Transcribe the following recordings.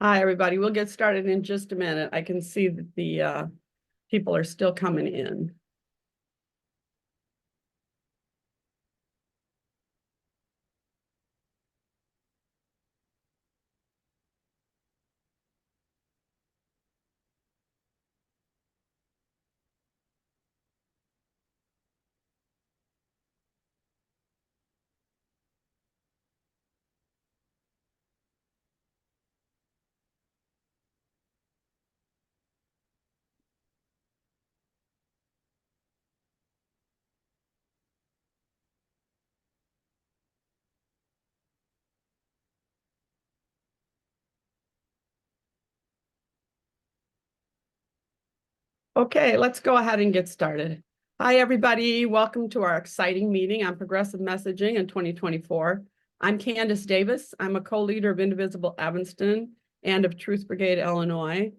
Hi, everybody. We'll get started in just a minute. I can see that the people are still coming in. Okay, let's go ahead and get started. Hi, everybody. Welcome to our exciting meeting on progressive messaging in 2024. I'm Candace Davis. I'm a co-leader of Indivisible Evanston and of Truth Brigade, Illinois.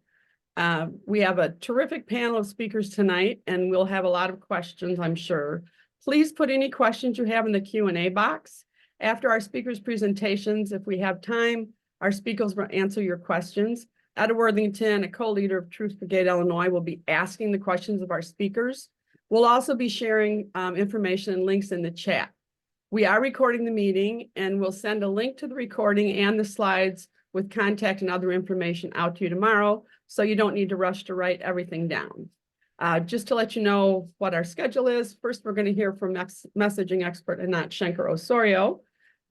We have a terrific panel of speakers tonight, and we'll have a lot of questions, I'm sure. Please put any questions you have in the Q&A box. After our speakers' presentations, if we have time, our speakers will answer your questions. Etta Worthington, a co-leader of Truth Brigade Illinois, will be asking the questions of our speakers. We'll also be sharing information and links in the chat. We are recording the meeting, and we'll send a link to the recording and the slides with contact and other information out to you tomorrow, so you don't need to rush to write everything down. Just to let you know what our schedule is, first we're going to hear from messaging expert Anat Shenker-Osorio.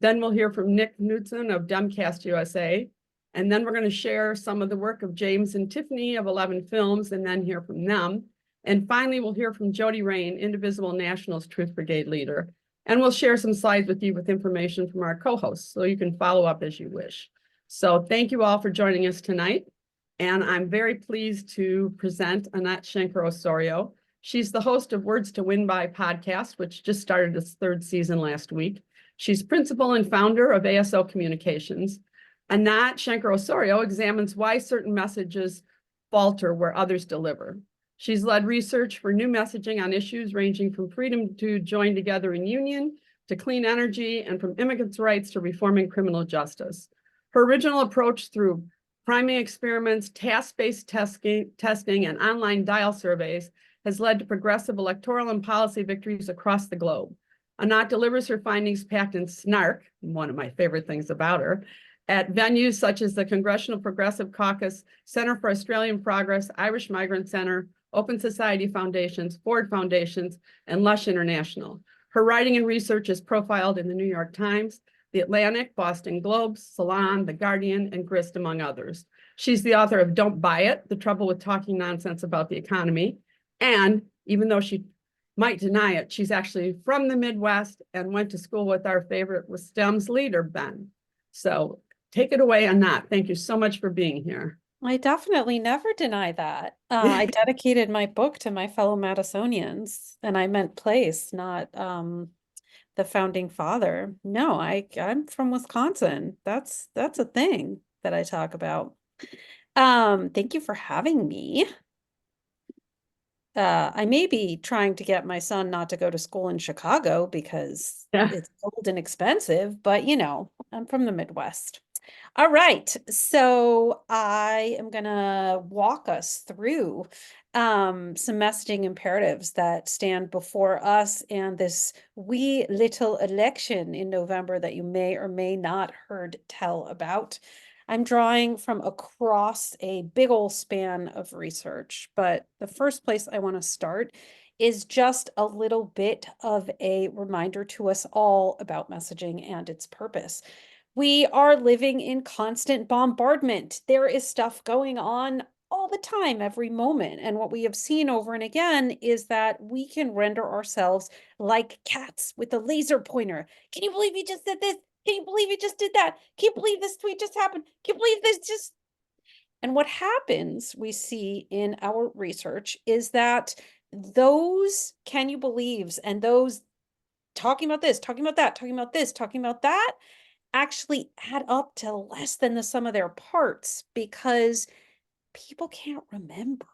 Then we'll hear from Nick Knudsen of Demcast USA. And then we're going to share some of the work of James and Tiffany of 11 Films and then hear from them. And finally, we'll hear from Jody Rain, Indivisible National's Truth Brigade leader. And we'll share some slides with you with information from our co-hosts, so you can follow up as you wish. So thank you all for joining us tonight. And I'm very pleased to present Anat Shenker-Osorio. She's the host of Words to Win By podcast, which just started its third season last week. She's principal and founder of ASO Communications. Anat Shenker-Osorio examines why certain messages falter where others deliver. She's led research for new messaging on issues ranging from freedom to join together in union, to clean energy, and from immigrants' rights to reforming criminal justice. Her original approach through priming experiments, task-based testing, and online dial surveys has led to progressive electoral and policy victories across the globe. Anat delivers her findings packed in snark, one of my favorite things about her, at venues such as the Congressional Progressive Caucus, Center for Australian Progress, Irish Migrant Center, Open Society Foundations, Ford Foundations, and Lush International. Her writing and research is profiled in the New York Times, The Atlantic, Boston Globe, Salon, The Guardian, and Grist, among others. She's the author of Don't Buy It, The Trouble with Talking Nonsense About the Economy. And even though she might deny it, she's actually from the Midwest and went to school with our favorite STEM's leader, Ben. So take it away, Anat. Thank you so much for being here. I definitely never deny that. I dedicated my book to my fellow Madisonians, and I meant place, not the founding father. No, I'm from Wisconsin. That's a thing that I talk about. Thank you for having me. I may be trying to get my son not to go to school in Chicago because it's cold and expensive, but I'm from the Midwest. All right, so I am gonna walk us through some messaging imperatives that stand before us and this wee little election in November that you may or may not heard tell about. I'm drawing from across a big old span of research, but the first place I want to start is just a little bit of a reminder to us all about messaging and its purpose. We are living in constant bombardment. There is stuff going on all the time, every moment. And what we have seen over and again is that we can render ourselves like cats with a laser pointer. Can you believe you just did this? Can you believe you just did that? Can you believe this tweet just happened? Can you believe this just... And what happens, we see in our research, is that those can you believes and those talking about this, talking about that, talking about this, talking about that, actually add up to less than the sum of their parts because people can't remember.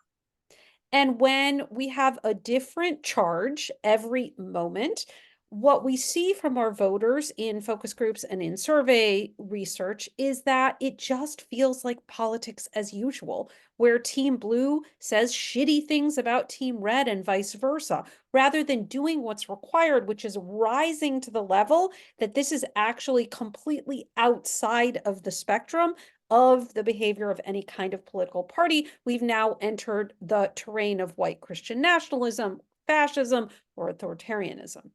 And when we have a different charge every moment, What we see from our voters in focus groups and in survey research is that it just feels like politics as usual, where Team Blue says shitty things about Team Red and vice versa, rather than doing what's required, which is rising to the level that this is actually completely outside of the spectrum of the behavior of any kind of political party. We've now entered the terrain of white Christian nationalism, fascism, or authoritarianism.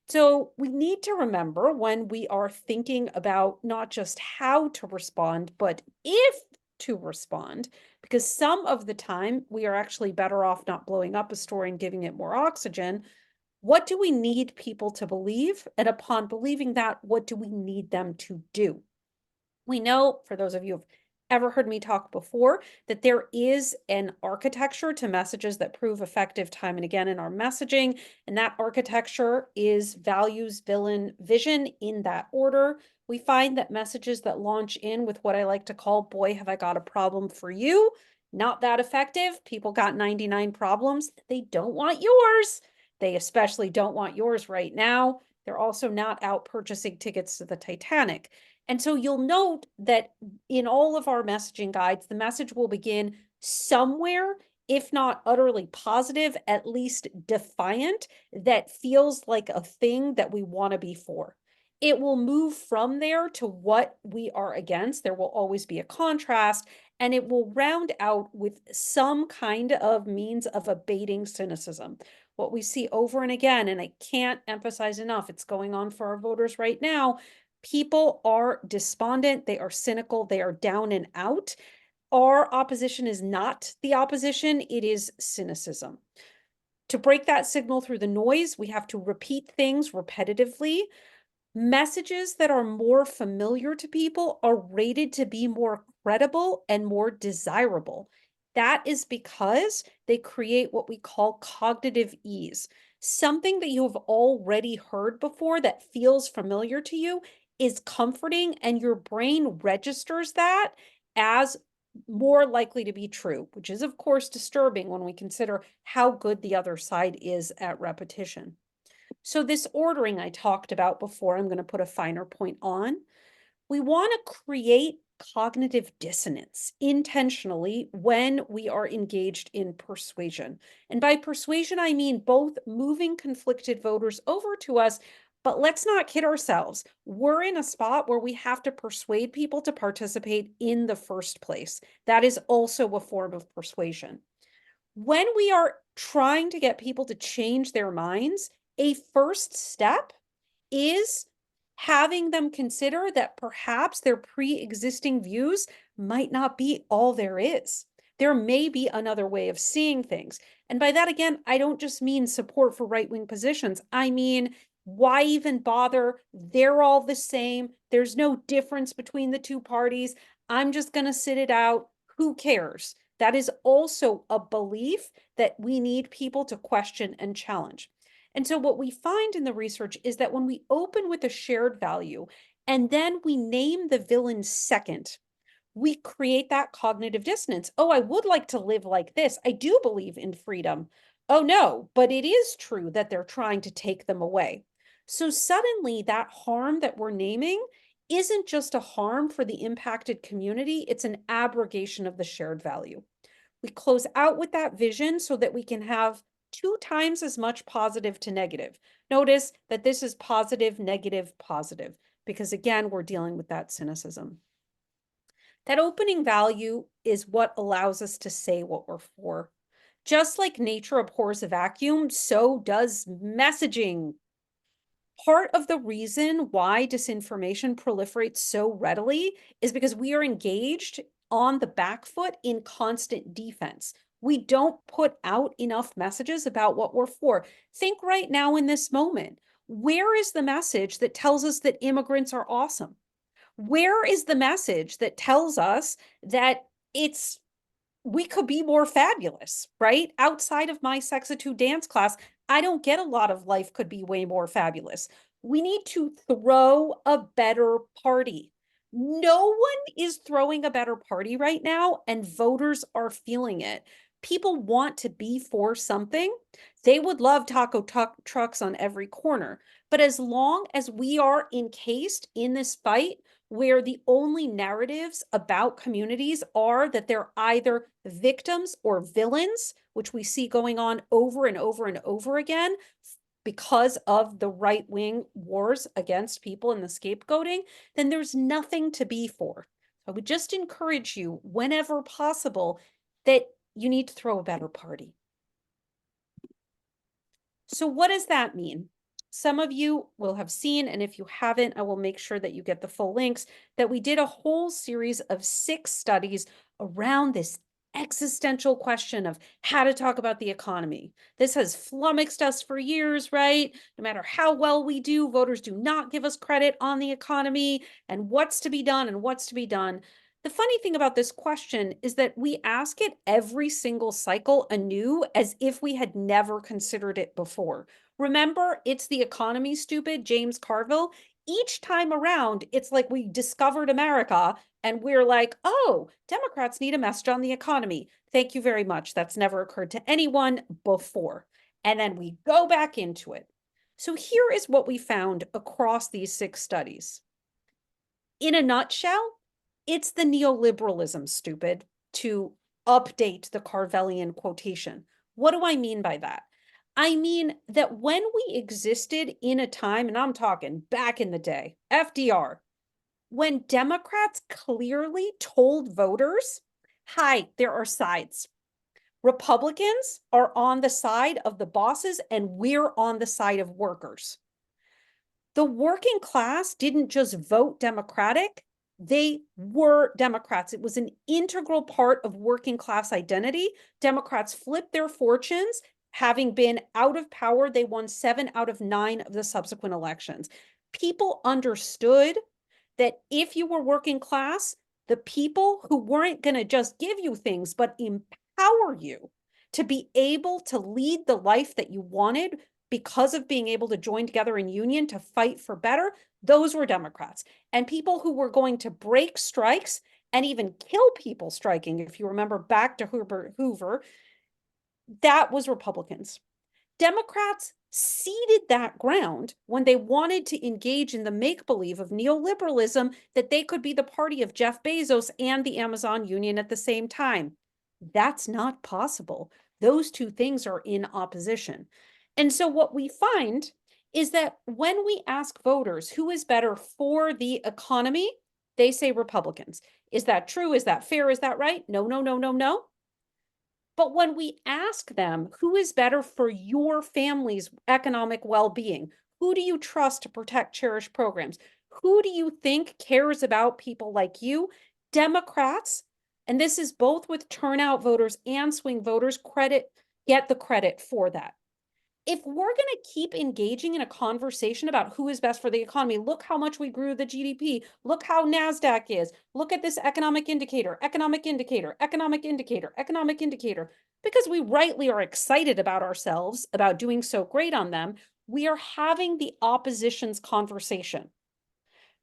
So we need to remember when we are thinking about not just how to respond, but if to respond, because some of the time we are actually better off not blowing up a story and giving it more oxygen. What do we need people to believe? And upon believing that, what do we need them to do? We know, for those of you who've ever heard me talk before, that there is an architecture to messages that prove effective time and again in our messaging. And that architecture is values, villain, vision in that order. We find that messages that launch in with what I like to call, boy, have I got a problem for you, not that effective. People got 99 problems. They don't want yours. They especially don't want yours right now. They're also not out purchasing tickets to the Titanic. And so you'll note that in all of our messaging guides, the message will begin somewhere, if not utterly positive, at least defiant, that feels like a thing that we want to be for. It will move from there to what we are against. There will always be a contrast, and it will round out with some kind of means of abating cynicism. What we see over and again, and I can't emphasize enough, it's going on for our voters right now. People are despondent, they are cynical, they are down and out. Our opposition is not the opposition, it is cynicism. To break that signal through the noise, we have to repeat things repetitively. Messages that are more familiar to people are rated to be more credible and more desirable. That is because they create what we call cognitive ease. Something that you have already heard before that feels familiar to you is comforting, and your brain registers that as more likely to be true, which is, of course, disturbing when we consider how good the other side is at repetition. So this ordering I talked about before, I'm going to put a finer point on. We want to create cognitive dissonance intentionally when we are engaged in persuasion. And by persuasion, I mean both moving conflicted voters over to us, but let's not kid ourselves. We're in a spot where we have to persuade people to participate in the first place. That is also a form of persuasion. When we are trying to get people to change their minds, a first step is having them consider that perhaps their pre-existing views might not be all there is. There may be another way of seeing things. And by that, again, I don't just mean support for right-wing positions. I mean, why even bother? They're all the same. There's no difference between the two parties. I'm just going to sit it out. Who cares? That is also a belief that we need people to question and challenge. And so what we find in the research is that when we open with a shared value and then we name the villain second, we create that cognitive dissonance. Oh, I would like to live like this. I do believe in freedom. Oh, no, but it is true that they're trying to take them away. So suddenly that harm that we're naming isn't just a harm for the impacted community, it's an abrogation of the shared value. We close out with that vision so that we can have 2 times as much positive to negative. Notice that this is positive, negative, positive, because again, we're dealing with that cynicism. That opening value is what allows us to say what we're for. Just like nature abhors a vacuum, so does messaging. Part of the reason why disinformation proliferates so readily is because we are engaged on the back foot in constant defense. We don't put out enough messages about what we're for. Think right now in this moment. Where is the message that tells us that immigrants are awesome? Where is the message that tells us that we could be more fabulous, right? Outside of my Sexitude dance class, I don't get a lot of life could be way more fabulous. We need to throw a better party. No one is throwing a better party right now, and voters are feeling it. People want to be for something. They would love taco trucks on every corner. But as long as we are encased in this fight where the only narratives about communities are that they're either victims or villains, which we see going on over and over and over again because of the right-wing wars against people and the scapegoating, then there's nothing to be for. I would just encourage you, whenever possible, that you need to throw a better party. So what does that mean? Some of you will have seen, and if you haven't, I will make sure that you get the full links, that we did a whole series of 6 studies around this existential question of how to talk about the economy. This has flummoxed us for years, right? No matter how well we do, voters do not give us credit on the economy and what's to be done and what's to be done. The funny thing about this question is that we ask it every single cycle anew as if we had never considered it before. Remember, It's the Economy, Stupid, James Carville? Each time around, it's like we discovered America and we're like, oh, Democrats need a message on the economy. Thank you very much. That's never occurred to anyone before. And then we go back into it. So here is what we found across these 6 studies. In a nutshell, it's the neoliberalism, stupid, to update the Carvelian quotation. What do I mean by that? I mean that when we existed in a time, and I'm talking back in the day, FDR, when Democrats clearly told voters, hi, there are sides. Republicans are on the side of the bosses and we're on the side of workers. The working class didn't just vote Democratic, they were Democrats. It was an integral part of working class identity. Democrats flipped their fortunes. Having been out of power, they won 7 out of 9 of the subsequent elections. People understood that if you were working class, the people who weren't going to just give you things, but empower you to be able to lead the life that you wanted because of being able to join together in union to fight for better, those were Democrats. And people who were going to break strikes and even kill people striking, if you remember back to Hoover, that was Republicans. Democrats ceded that ground when they wanted to engage in the make-believe of neoliberalism that they could be the party of Jeff Bezos and the Amazon union at the same time. That's not possible. Those two things are in opposition. And so what we find is that when we ask voters who is better for the economy, they say Republicans. Is that true? Is that fair? Is that right? No, no, no, no, no. But when we ask them who is better for your family's economic well-being, who do you trust to protect cherished programs? Who do you think cares about people like you? Democrats, and this is both with turnout voters and swing voters, get the credit for that. If we're going to keep engaging in a conversation about who is best for the economy, look how much we grew the GDP, look how NASDAQ is, look at this economic indicator, economic indicator, economic indicator, economic indicator, because we rightly are excited about ourselves, about doing so great on them, we are having the opposition's conversation.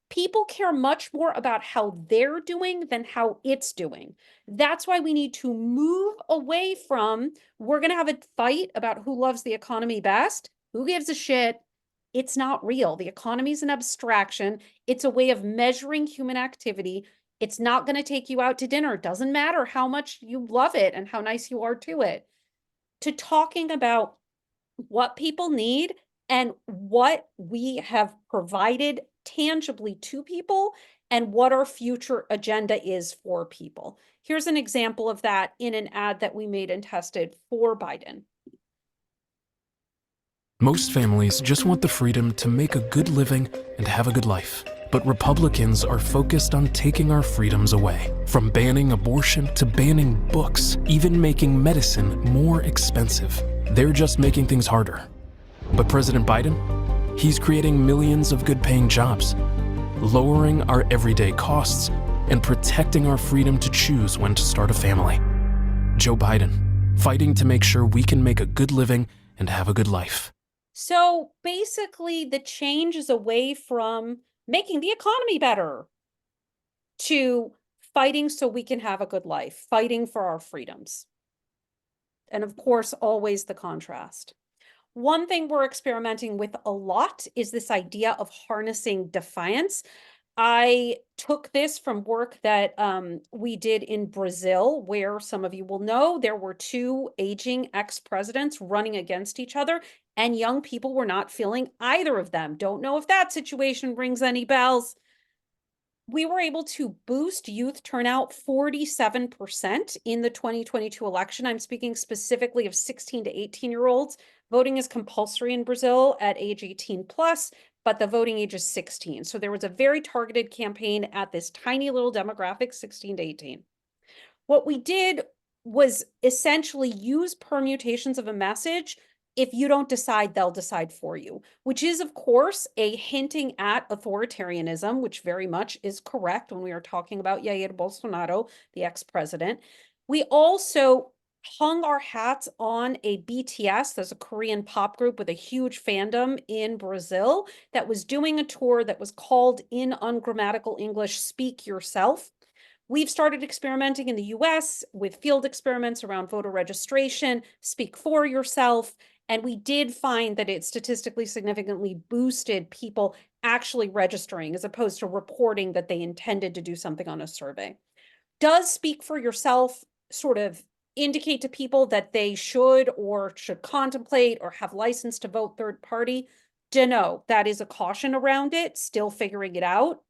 People care much more about how they're doing than how it's doing. That's why we need to move away from, we're going to have a fight about who loves the economy best. Who gives a shit? It's not real. The economy is an abstraction. It's a way of measuring human activity. It's not going to take you out to dinner. It doesn't matter how much you love it and how nice you are to it. To talking about what people need and what we have provided tangibly to people and what our future agenda is for people. Here's an example of that in an ad that we made and tested for Biden. Most families just want the freedom to make a good living and have a good life. But Republicans are focused on taking our freedoms away. From banning abortion to banning books, even making medicine more expensive. They're just making things harder. But President Biden? He's creating millions of good-paying jobs, lowering our everyday costs, and protecting our freedom to choose when to start a family. Joe Biden, fighting to make sure we can make a good living and have a good life. So basically, the change is away from making the economy better to fighting so we can have a good life, fighting for our freedoms. And of course, always the contrast. One thing we're experimenting with a lot is this idea of harnessing defiance. I took this from work that we did in Brazil, where some of you will know there were two aging ex-presidents running against each other, and young people were not feeling either of them. Don't know if that situation rings any bells. We were able to boost youth turnout 47% in the 2022 election. I'm speaking specifically of 16 to 18-year-olds. Voting is compulsory in Brazil at age 18 plus, but the voting age is 16. So there was a very targeted campaign at this tiny little demographic, 16 to 18. What we did was essentially use permutations of a message. If you don't decide, they'll decide for you, which is, of course, a hinting at authoritarianism, which very much is correct when we are talking about Jair Bolsonaro, the ex-president. We also hung our hats on a BTS. There's a Korean pop group with a huge fandom in Brazil that was doing a tour that was called, in ungrammatical English, Speak Yourself. We've started experimenting in the US with field experiments around voter registration, Speak for Yourself, and we did find that it statistically significantly boosted people actually registering as opposed to reporting that they intended to do something on a survey. Does Speak for Yourself sort of indicate to people that they should or should contemplate or have license to vote third party? Dunno. That is a caution around it, still figuring it out.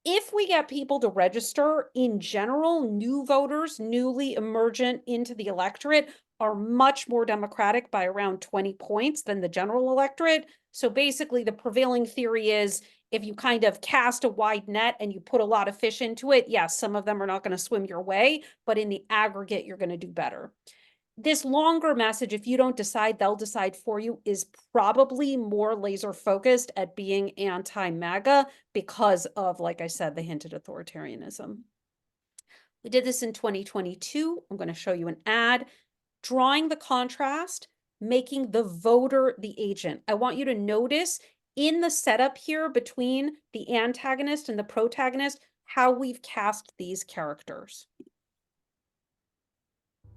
If we get people to register, in general, new voters, newly emergent into the electorate, are much more democratic by around 20 points than the general electorate. So basically, the prevailing theory is if you kind of cast a wide net and you put a lot of fish into it, yes, some of them are not going to swim your way, but in the aggregate, you're going to do better. This longer message, if you don't decide, they'll decide for you, is probably more laser focused at being anti-MAGA because of, like I said, the hinted authoritarianism. We did this in 2022. I'm going to show you an ad, drawing the contrast, making the voter the agent. I want you to notice in the setup here between the antagonist and the protagonist, how we've cast these characters.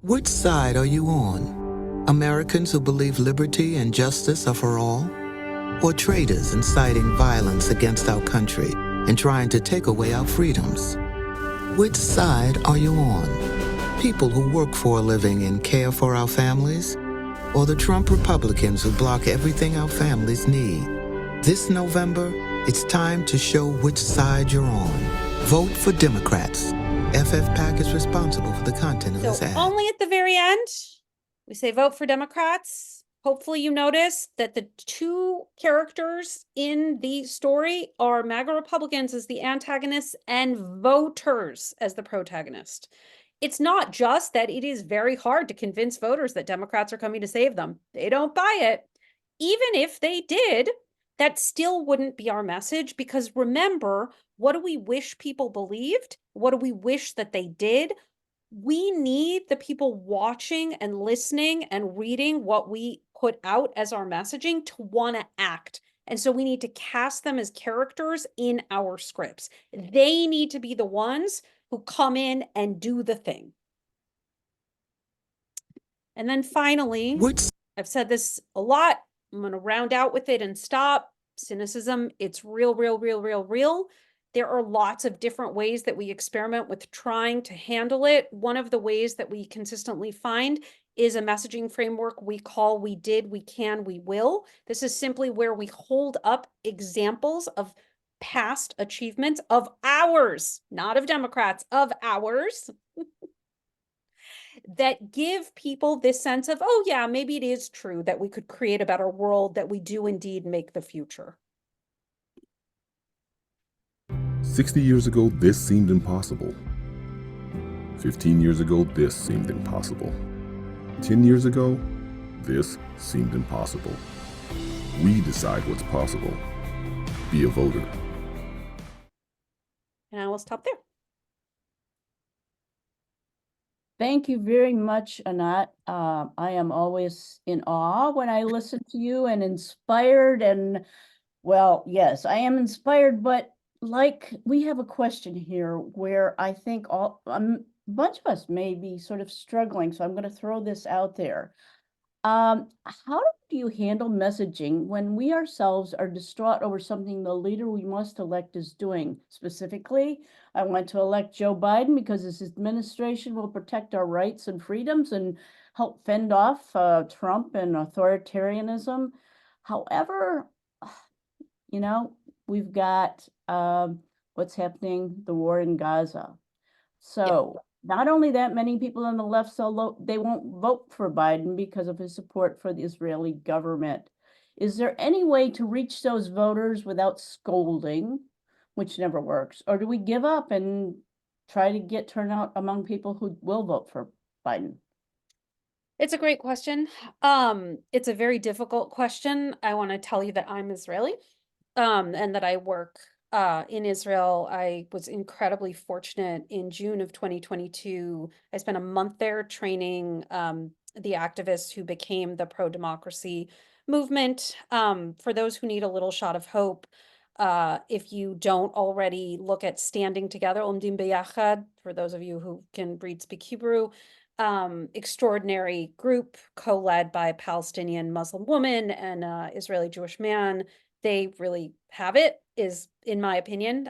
Which side are you on? Americans who believe liberty and justice are for all? Or traitors inciting violence against our country and trying to take away our freedoms? Which side are you on? People who work for a living and care for our families? Or the Trump Republicans who block everything our families need? This November, it's time to show which side you're on. Vote for Democrats. FFPAC is responsible for the content of this So ad. only at the very end, we say vote for Democrats. Hopefully you notice that the two characters in the story are MAGA Republicans as the antagonists and voters as the protagonist. It's not just that it is very hard to convince voters that Democrats are coming to save them. They don't buy it. Even if they did, that still wouldn't be our message, because remember, what do we wish people believed? What do we wish that they did? We need the people watching and listening and reading what we put out as our messaging to want to act. And so we need to cast them as characters in our scripts. They need to be the ones who come in and do the thing. And then finally, I've said this a lot. I'm going to round out with it and stop. Cynicism, it's real, real, real, real, real. There are lots of different ways that we experiment with trying to handle it. One of the ways that we consistently find is a messaging framework we call We Did, We Can, We Will. This is simply where we hold up examples of past achievements of ours, not of Democrats, of ours, that give people this sense of, oh yeah, maybe it is true that we could create a better world, that we do indeed make the future. 60 years ago, this seemed impossible. 15 years ago, this seemed impossible. 10 years ago, this seemed impossible. We decide what's possible. Be a voter. And I will stop there. Thank you very much, Anat. I am always in awe when I listen to you and inspired, and well, yes, I am inspired, but like, we have a question here where I think a bunch of us may be sort of struggling, so I'm going to throw this out there. How do you handle messaging when we ourselves are distraught over something the leader we must elect is doing? Specifically, I want to elect Joe Biden because his administration will protect our rights and freedoms and help fend off Trump and authoritarianism. However, you know, we've got what's happening, the war in Gaza. So not only that, many people on the left, they won't vote for Biden because of his support for the Israeli government. Is there any way to reach those voters without scolding, which never works? Or do we give up and try to get turnout among people who will vote for Biden? It's a great question. It's a very difficult question. I want to tell you that I'm Israeli, and that I work in Israel. I was incredibly fortunate in June of 2022. I spent a month there training the activists who became the pro-democracy movement. For those who need a little shot of hope, if you don't already look at Standing Together, Omdim Beyachad, for those of you who can read, speak Hebrew, extraordinary group co-led by a Palestinian Muslim woman and Israeli Jewish man. They really have it, is in my opinion.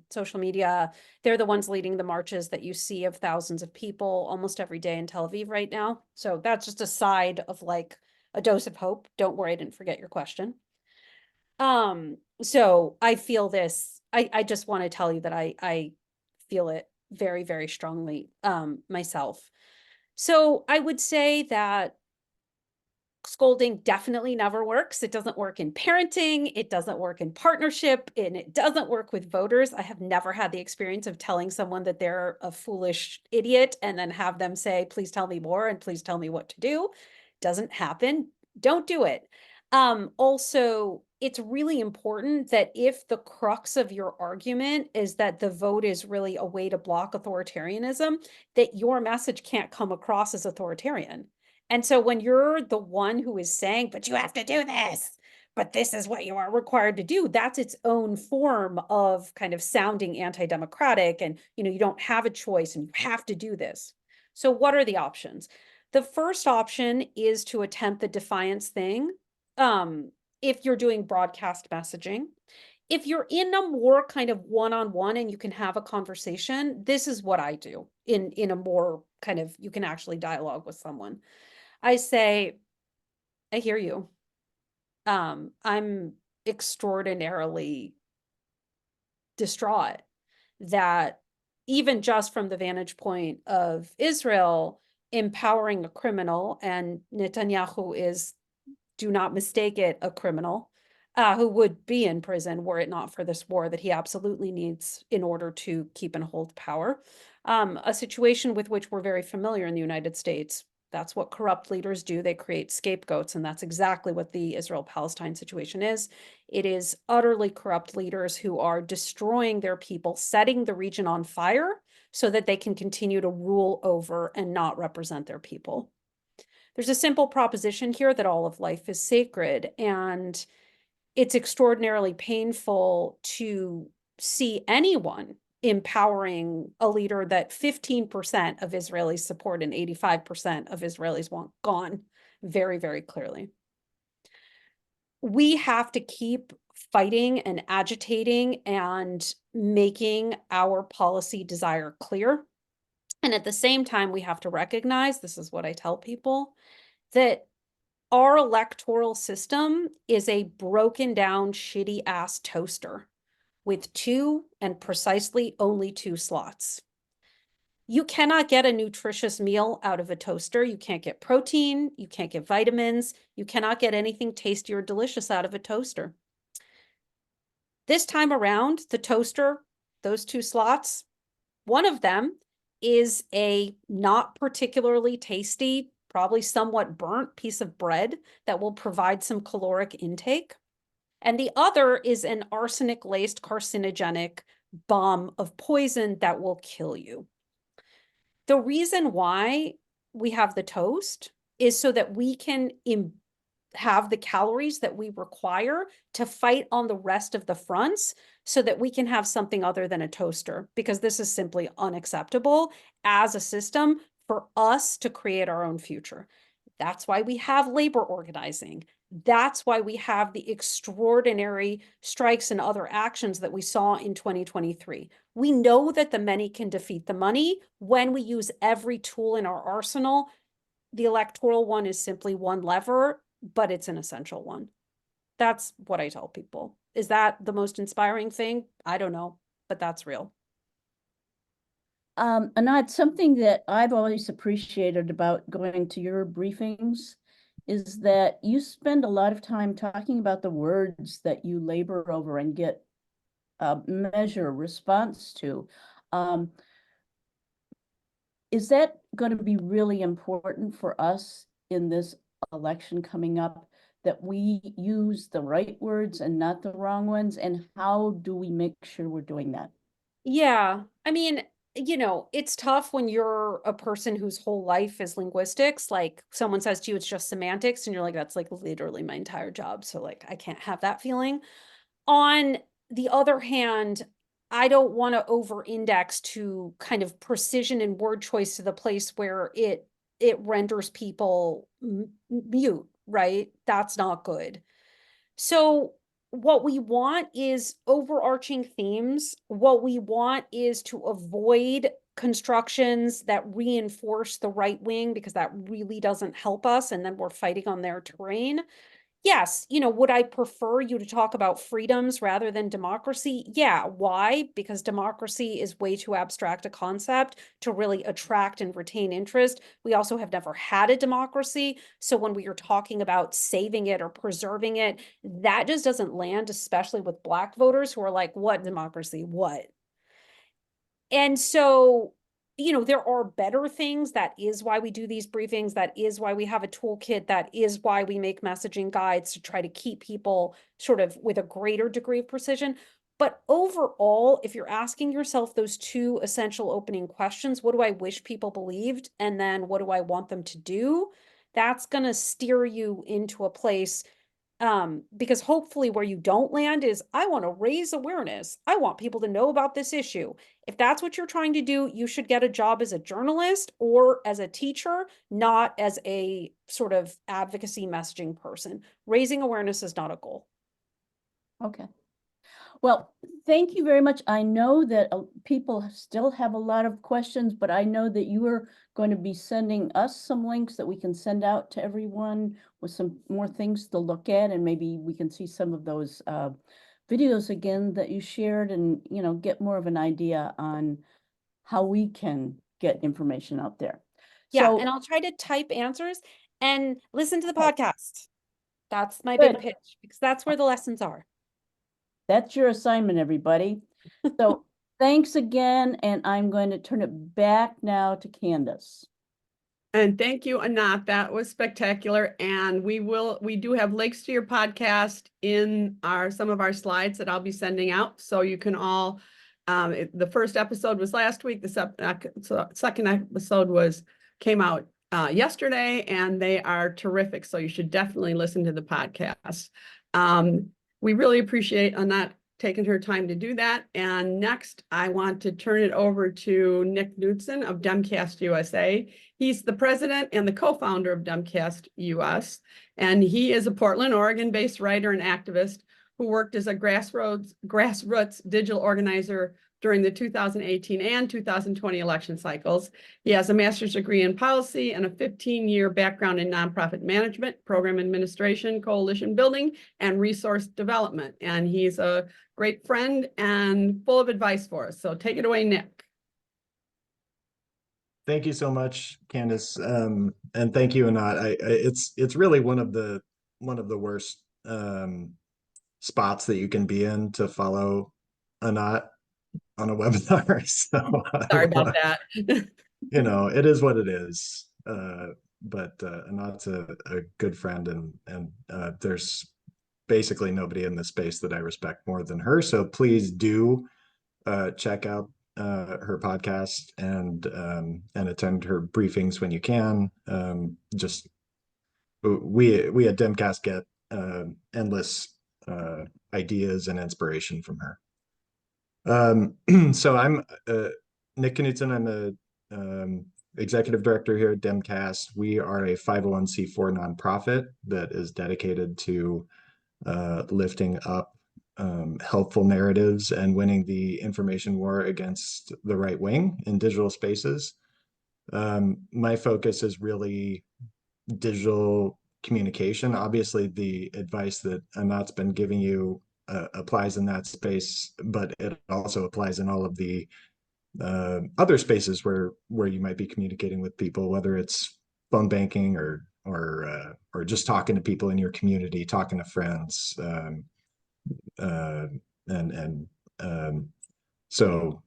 Social media, they're the ones leading the marches that you see of thousands of people almost every day in Tel Aviv right now. So that's just a side of like a dose of hope. Don't worry, I didn't forget your question. So I feel this, I just want to tell you that I feel it very, very strongly myself. So I would say that scolding definitely never works. It doesn't work in parenting. It doesn't work in partnership, and it doesn't work with voters. I have never had the experience of telling someone that they're a foolish idiot and then have them say, please tell me more and please tell me what to do. Doesn't happen. Don't do it. Also, it's really important that if the crux of your argument is that the vote is really a way to block authoritarianism, that your message can't come across as authoritarian. And so when you're the one who is saying, but you have to do this, but this is what you are required to do, that's its own form of kind of sounding anti-democratic, and you don't have a choice and you have to do this. So what are the options? The first option is to attempt the defiance thing. If you're doing broadcast messaging. If you're in a more kind of one-on-one and you can have a conversation, this is what I do in a more kind of, you can actually dialogue with someone. I say, I hear you. I'm extraordinarily distraught that even just from the vantage point of Israel empowering a criminal, and Netanyahu is, do not mistake it, a criminal who would be in prison were it not for this war that he absolutely needs in order to keep and hold power. A situation with which we're very familiar in the United States. That's what corrupt leaders do. They create scapegoats, and that's exactly what the Israel-Palestine situation is. It is utterly corrupt leaders who are destroying their people, setting the region on fire so that they can continue to rule over and not represent their people. There's a simple proposition here that all of life is sacred, and it's extraordinarily painful to see anyone empowering a leader that 15% of Israelis support and 85% of Israelis want gone, very, very clearly. We have to keep fighting and agitating and making our policy desire clear. And at the same time, we have to recognize, this is what I tell people, that our electoral system is a broken down, shitty ass toaster with 2 and precisely only 2 slots. You cannot get a nutritious meal out of a toaster. You can't get protein. You can't get vitamins. You cannot get anything tasty or delicious out of a toaster. This time around, the toaster, those 2 slots, one of them is a not particularly tasty, probably somewhat burnt piece of bread that will provide some caloric intake. And the other is an arsenic-laced carcinogenic bomb of poison that will kill you. The reason why we have the toast is so that we can have the calories that we require to fight on the rest of the fronts so that we can have something other than a toaster, because this is simply unacceptable as a system for us to create our own future. That's why we have labor organizing. That's why we have the extraordinary strikes and other actions that we saw in 2023. We know that the many can defeat the money when we use every tool in our arsenal. The electoral one is simply one lever, but it's an essential one. That's what I tell people. Is that the most inspiring thing? I don't know, but that's real. Anat, something that I've always appreciated about going to your briefings is that you spend a lot of time talking about the words that you labor over and get measure response to. Is that going to be really important for us in this election coming up, that we use the right words and not the wrong ones? And how do we make sure we're doing that? Yeah, I mean, it's tough when you're a person whose whole life is linguistics. Like someone says to you, it's just semantics, and you're like, that's like literally my entire job. So like, I can't have that feeling. On the other hand, I don't want to over-index to kind of precision and word choice to the place where it renders people mute, right? That's not good. So what we want is overarching themes. What we want is to avoid constructions that reinforce the right wing, because that really doesn't help us, and then we're fighting on their terrain. Yes, would I prefer you to talk about freedoms rather than democracy? Yeah. Why? Because democracy is way too abstract a concept to really attract and retain interest. We also have never had a democracy. So when we are talking about saving it or preserving it, that just doesn't land, especially with Black voters who are like, what democracy? What? And so, there are better things. That is why we do these briefings. That is why we have a toolkit. That is why we make messaging guides to try to keep people sort of with a greater degree of precision. But overall, if you're asking yourself those two essential opening questions, what do I wish people believed? And then what do I want them to do? That's going to steer you into a place, because hopefully where you don't land is, I want to raise awareness. I want people to know about this issue. If that's what you're trying to do, you should get a job as a journalist or as a teacher, not as a sort of advocacy messaging person. Raising awareness is not a goal. Okay. Well, thank you very much. I know that people still have a lot of questions, but I know that you are going to be sending us some links that we can send out to everyone with some more things to look at, and maybe we can see some of those videos again that you shared, and get more of an idea on how we can get information out there. Yeah, So, and I'll try to type answers and listen to the Okay. podcast. That's my Good. big pitch, because that's where the lessons are. That's your assignment, everybody. So thanks again, and I'm going to turn it back now to Candace. And thank you, Anat. That was spectacular. And we do have links to your podcast in some of our slides that I'll be sending out. So you can all, the first episode was last week. The second episode came out yesterday, and they are terrific. So you should definitely listen to the podcast. We really appreciate Anat taking her time to do that. And next, I want to turn it over to Nick Knudsen of Demcast USA. He's the president and the co-founder of Demcast US, and he is a Portland, Oregon-based writer and activist who worked as a grassroots digital organizer during the 2018 and 2020 election cycles. He has a master's degree in policy and a 15-year background in nonprofit management, program administration, coalition building, and resource development. And he's a great friend and full of advice for us. So take it away, Nick. Thank you so much, Candace, and thank you, Anat. It's really one of the worst spots that you can be in, to follow Anat on a webinar. So Sorry about that. It is what it is. But Anat's a good friend, and there's basically nobody in this space that I respect more than her. So please do check out her podcast and attend her briefings when you can. Just we at Demcast get endless ideas and inspiration from her. So I'm Nick Knutson. I'm the executive director here at Demcast. We are a 501c4 nonprofit that is dedicated to lifting up helpful narratives and winning the information war against the right wing in digital spaces. My focus is really digital communication. Obviously, the advice that Anat's been giving you applies in that space, but it also applies in all of the other spaces where you might be communicating with people, whether it's phone banking or just talking to people in your community, talking to friends, so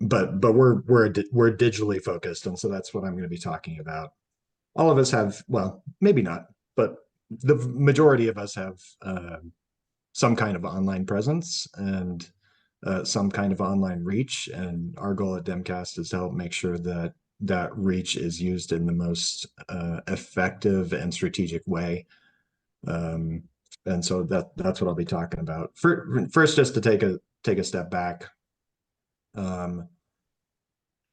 but we're digitally focused, and so that's what I'm going to be talking about. All of us have, well, maybe not, but the majority of us have some kind of online presence and some kind of online reach. And our goal at Demcast is to help make sure that that reach is used in the most effective and strategic way. And so that's what I'll be talking about. First, just to take a step back, you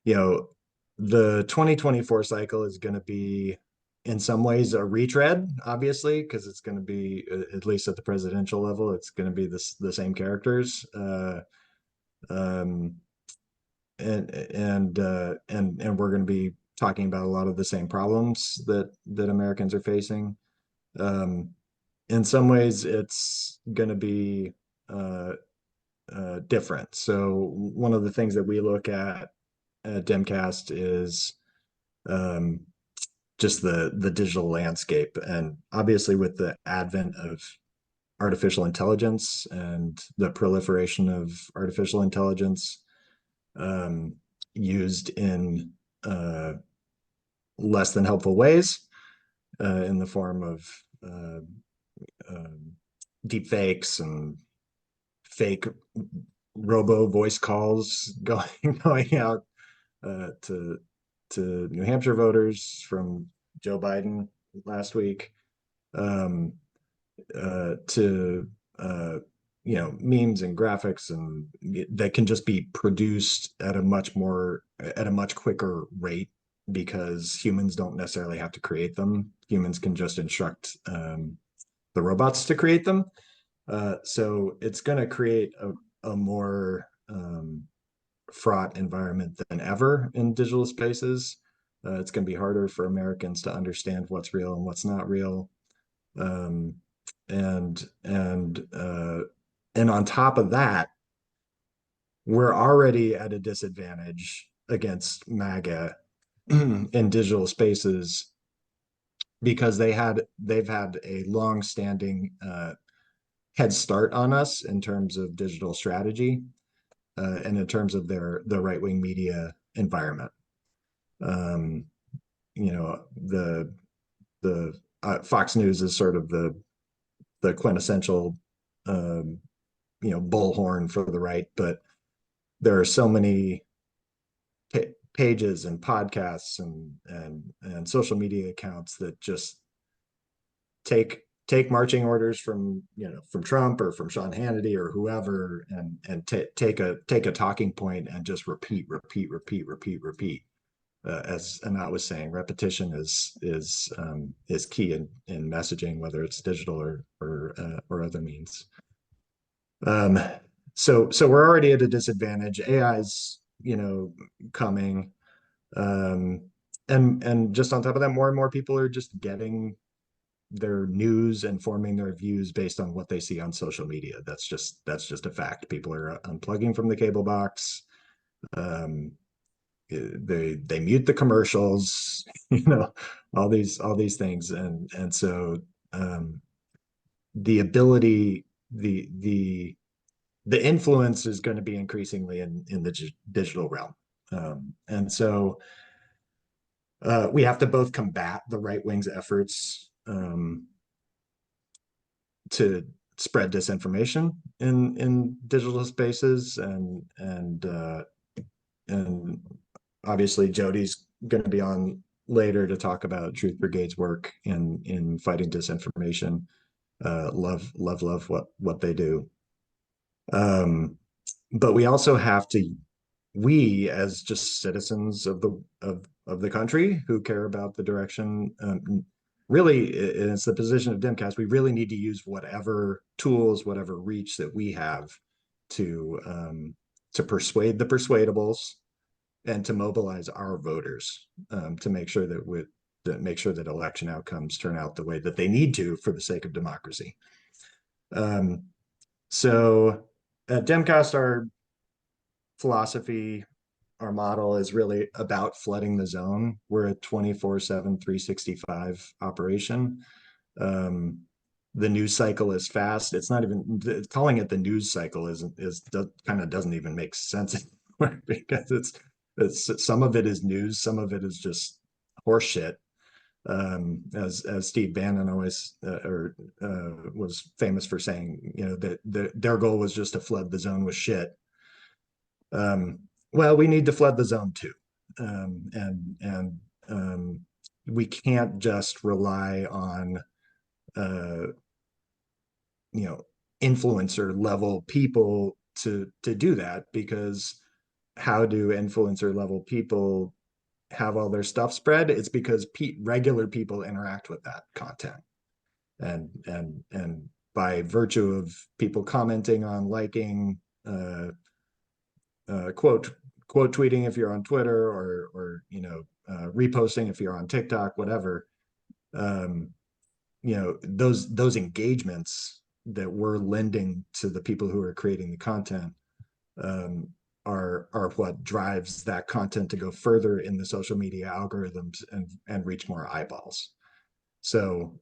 know, the 2024 cycle is going to be in some ways a retread, obviously, because it's going to be, at least at the presidential level, it's going to be the same characters. And we're going to be talking about a lot of the same problems that Americans are facing. In some ways, it's going to be different. So one of the things that we look at Demcast is just the digital landscape, and obviously with the advent of artificial intelligence and the proliferation of artificial intelligence used in less than helpful ways, in the form of deep fakes and fake robo voice calls going out to New Hampshire voters from Joe Biden last week, to memes and graphics, and that can just be produced at a much quicker rate, because humans don't necessarily have to create them. Humans can just instruct the robots to create them. So it's going to create a more fraught environment than ever in digital spaces. It's going to be harder for Americans to understand what's real and what's not real. And on top of that, we're already at a disadvantage against MAGA in digital spaces, because they've had a long-standing head start on us in terms of digital strategy, and in terms of the right-wing media environment. The Fox News is sort of the quintessential bullhorn for the right, but there are so many pages and podcasts and social media accounts that just take marching orders from Trump or from Sean Hannity or whoever, and take a talking point and just repeat. As Anat was saying, repetition is key in messaging, whether it's digital or other means. So we're already at a disadvantage. AI's coming, and just on top of that, more and more people are just getting their news and forming their views based on what they see on social media. That's just a fact. People are unplugging from the cable box. They mute the commercials, all these things, and so the ability, the influence is going to be increasingly in the digital realm, and so we have to both combat the right wing's efforts to spread disinformation in digital spaces, and obviously Jody's going to be on later to talk about Truth Brigade's work in fighting disinformation. Love what they do. But we also have to, we as just citizens of the country who care about the direction, really, and it's the position of Demcast, we really need to use whatever tools, whatever reach that we have to persuade the persuadables and to mobilize our voters, to make sure that election outcomes turn out the way that they need to for the sake of democracy. So at Demcast, our philosophy, our model is really about flooding the zone. We're a 24/7, 365 operation. The news cycle is fast. It's not even, calling it the news cycle kind of doesn't even make sense anymore, because it's some of it is news, some of it is just horseshit. As Steve Bannon always was famous for saying, that their goal was just to flood the zone with shit. Well, we need to flood the zone too, and we can't just rely on influencer level people to do that, because how do influencer level people have all their stuff spread? It's because regular people interact with that content, and by virtue of people commenting on, liking, quote tweeting if you're on Twitter, or reposting if you're on TikTok, whatever, those engagements that we're lending to the people who are creating the content are what drives that content to go further in the social media algorithms and reach more eyeballs. So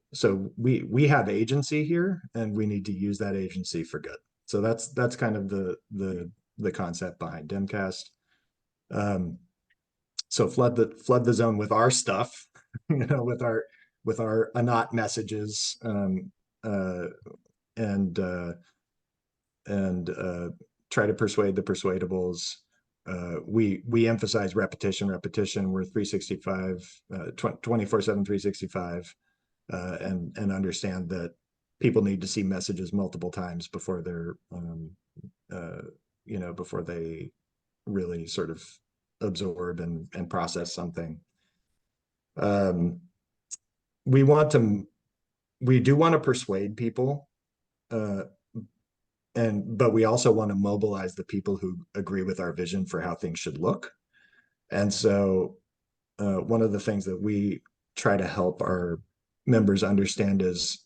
we have agency here, and we need to use that agency for good. So that's kind of the concept behind Demcast. So flood the zone with our stuff, with our Anat messages, and try to persuade the persuadables. We emphasize repetition. We're 365, 24/7, 365, and understand that people need to see messages multiple times before they're, before they really sort of absorb and process something. We do want to persuade people, but we also want to mobilize the people who agree with our vision for how things should look. And so one of the things that we try to help our members understand is,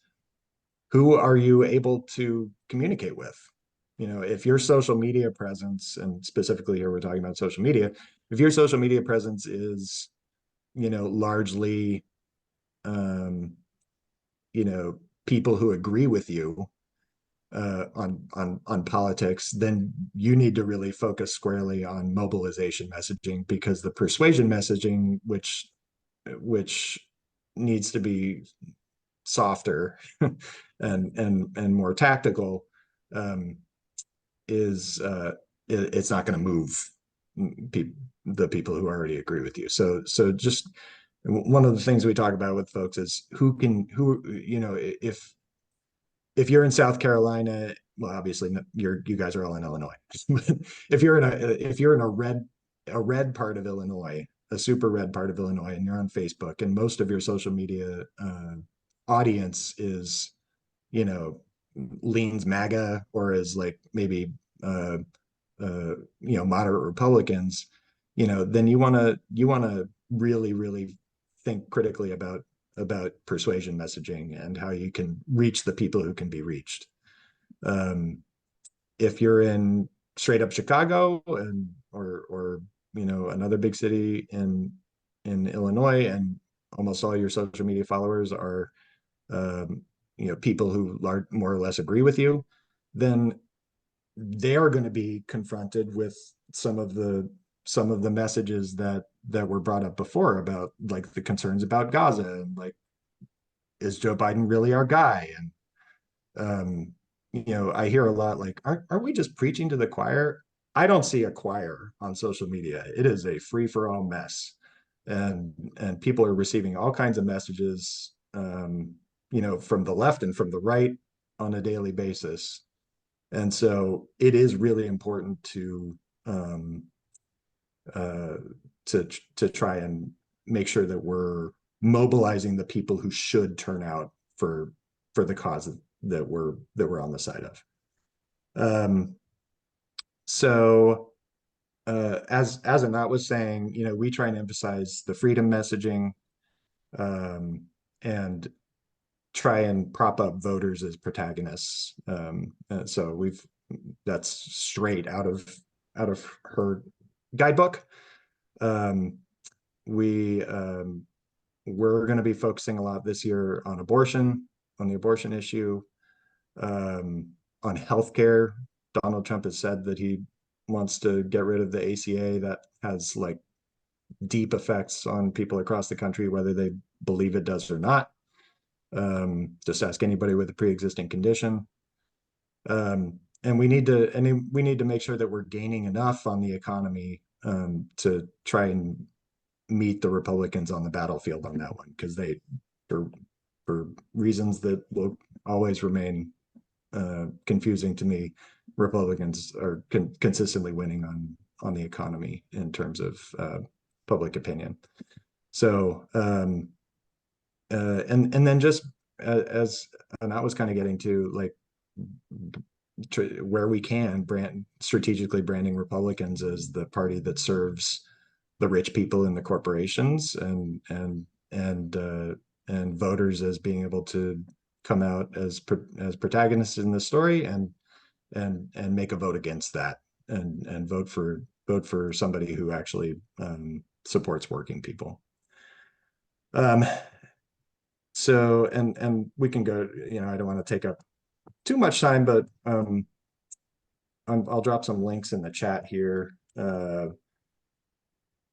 who are you able to communicate with? If your social media presence, and specifically here we're talking about social media, if your social media presence is, largely, people who agree with you on politics, then you need to really focus squarely on mobilization messaging, because the persuasion messaging, which needs to be softer and more tactical, it's not going to move the people who already agree with you. So just one of the things we talk about with folks is if you're in South Carolina, well, obviously you guys are all in Illinois. if you're in a red part of Illinois, a super red part of Illinois, and you're on Facebook, and most of your social media audience is, leans MAGA, or is like maybe moderate Republicans, then you want to really, really think critically about persuasion messaging and how you can reach the people who can be reached. If you're in straight up Chicago or another big city in Illinois, and almost all your social media followers are people who more or less agree with you, then they are going to be confronted with some of the messages that were brought up before, about like the concerns about Gaza, and like, is Joe Biden really our guy? And I hear a lot like, are we just preaching to the choir? I don't see a choir on social media. It is a free-for-all mess. and people are receiving all kinds of messages, you know, from the left and from the right on a daily basis. And so it is really important to try and make sure that we're mobilizing the people who should turn out for the cause that we're on the side of. So as Anat was saying, you know, we try and emphasize the freedom messaging, and try and prop up voters as protagonists. So that's straight out of her guidebook. We're going to be focusing a lot this year on abortion, on the abortion issue, on healthcare. Donald Trump has said that he wants to get rid of the ACA. That has like deep effects on people across the country, whether they believe it does or not. Just ask anybody with a pre-existing condition. And we need to make sure that we're gaining enough on the economy to try and meet the Republicans on the battlefield on that one, because they, for reasons that will always remain confusing to me, Republicans are consistently winning on the economy in terms of public opinion. So and then just as Anat was kind of getting to, like, where we can strategically branding Republicans as the party that serves the rich people and the corporations, and voters as being able to come out as protagonists in the story, and make a vote against that, and vote for somebody who actually supports working people. So and we can go, you know, I don't want to take up too much time, but I'll drop some links in the chat here, and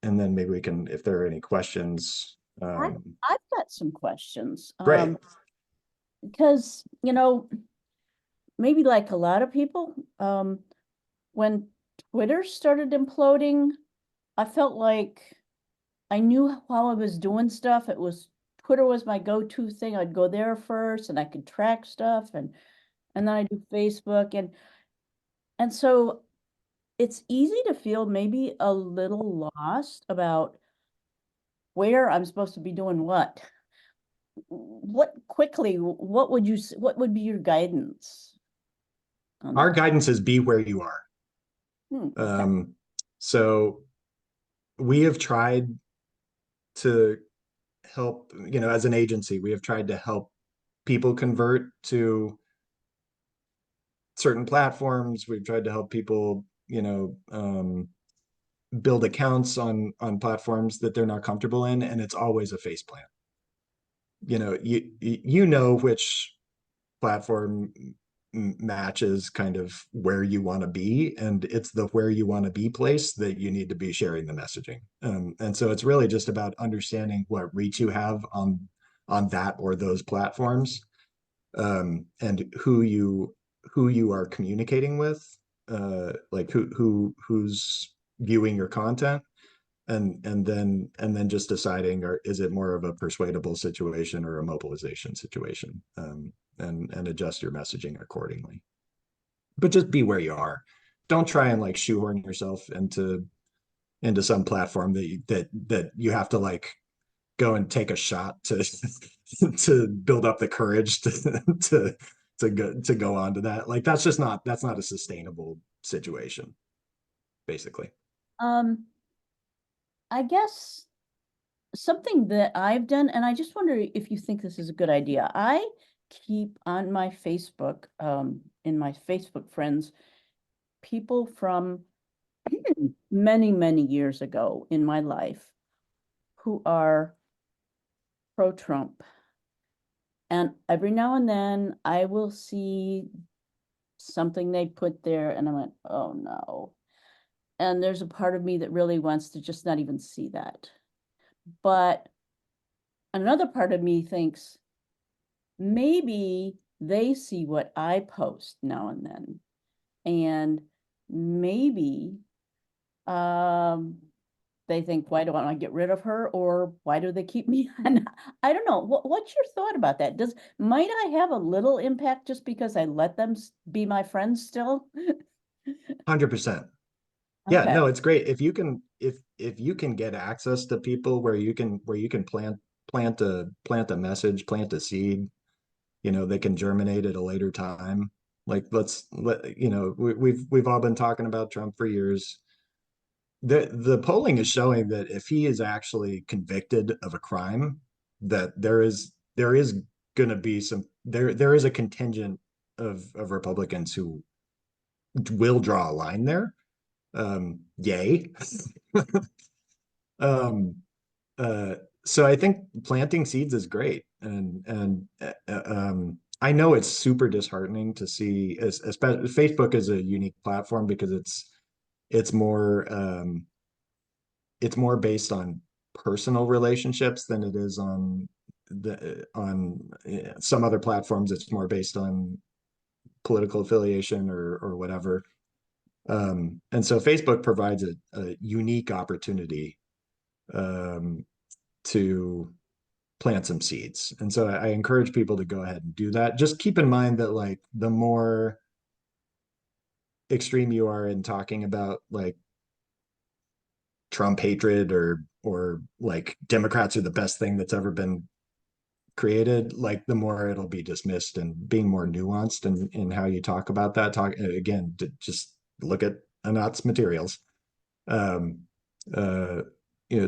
then maybe we can, if there are any questions. I've got some questions. Great. Because, you know, maybe like a lot of people, when Twitter started imploding, I felt like I knew how I was doing stuff. Twitter was my go-to thing. I'd go there first, and I could track stuff, and then I do Facebook, and so it's easy to feel maybe a little lost about where I'm supposed to be doing what. What would be your guidance on Our that? guidance is be where you are. Okay. So we have tried to help, you know, as an agency, we have tried to help people convert to certain platforms. We've tried to help people, you know, build accounts on platforms that they're not comfortable in, and it's always a face plant. You know, you know which platform matches kind of where you want to be, and it's the where you want to be place that you need to be sharing the messaging. And so it's really just about understanding what reach you have on that or those platforms, and who you are communicating with, like who's viewing your content, and then just deciding, is it more of a persuadable situation or a mobilization situation, and adjust your messaging accordingly. But just be where you are. Don't try and like shoehorn yourself into some platform that you have to like go and take a shot to to build up the courage to go on to that. Like that's not a sustainable situation, basically. I guess something that I've done, and I just wonder if you think this is a good idea. I keep on my Facebook, in my Facebook friends, people from many, many years ago in my life who are pro-Trump. And every now and then I will see something they put there, and I went, oh no. And there's a part of me that really wants to just not even see that. But another part of me thinks maybe they see what I post now and then, and maybe they think, why don't I get rid of her? Or why do they keep me on? I don't know. What's your thought about that? Might I have a little impact just because I let them be my friends still? 100%. Yeah, Okay. no, it's great. If you can, if you can get access to people where you can plant a message, plant a seed, you know, they can germinate at a later time. Like we've all been talking about Trump for years. The polling is showing that if he is actually convicted of a crime, that there is going to be there is a contingent of Republicans who will draw a line there. Yay. um so I think planting seeds is great, and I know it's super disheartening to see, especially Facebook is a unique platform because it's more based on personal relationships than it is on some other platforms. It's more based on political affiliation or whatever. And so Facebook provides a unique opportunity to plant some seeds. And so I encourage people to go ahead and do that. Just keep in mind that like the more extreme you are in talking about like Trump hatred or like Democrats are the best thing that's ever been created, like the more it'll be dismissed, and being more nuanced in how you talk about that. Just look at Anat's materials.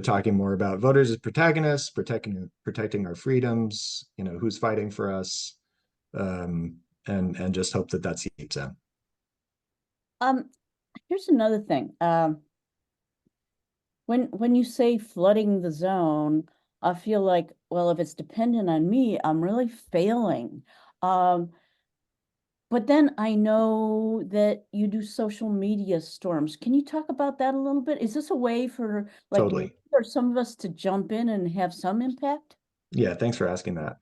Talking more about voters as protagonists, protecting our freedoms, who's fighting for us, and just hope that seeps in. Here's another thing. When you say flooding the zone, I feel like, well, if it's dependent on me, I'm really failing. But then I know that you do social media storms. Can you talk about that a little bit? Is this a way for like Totally. for some of us to jump in and have some impact? Yeah, thanks for asking that.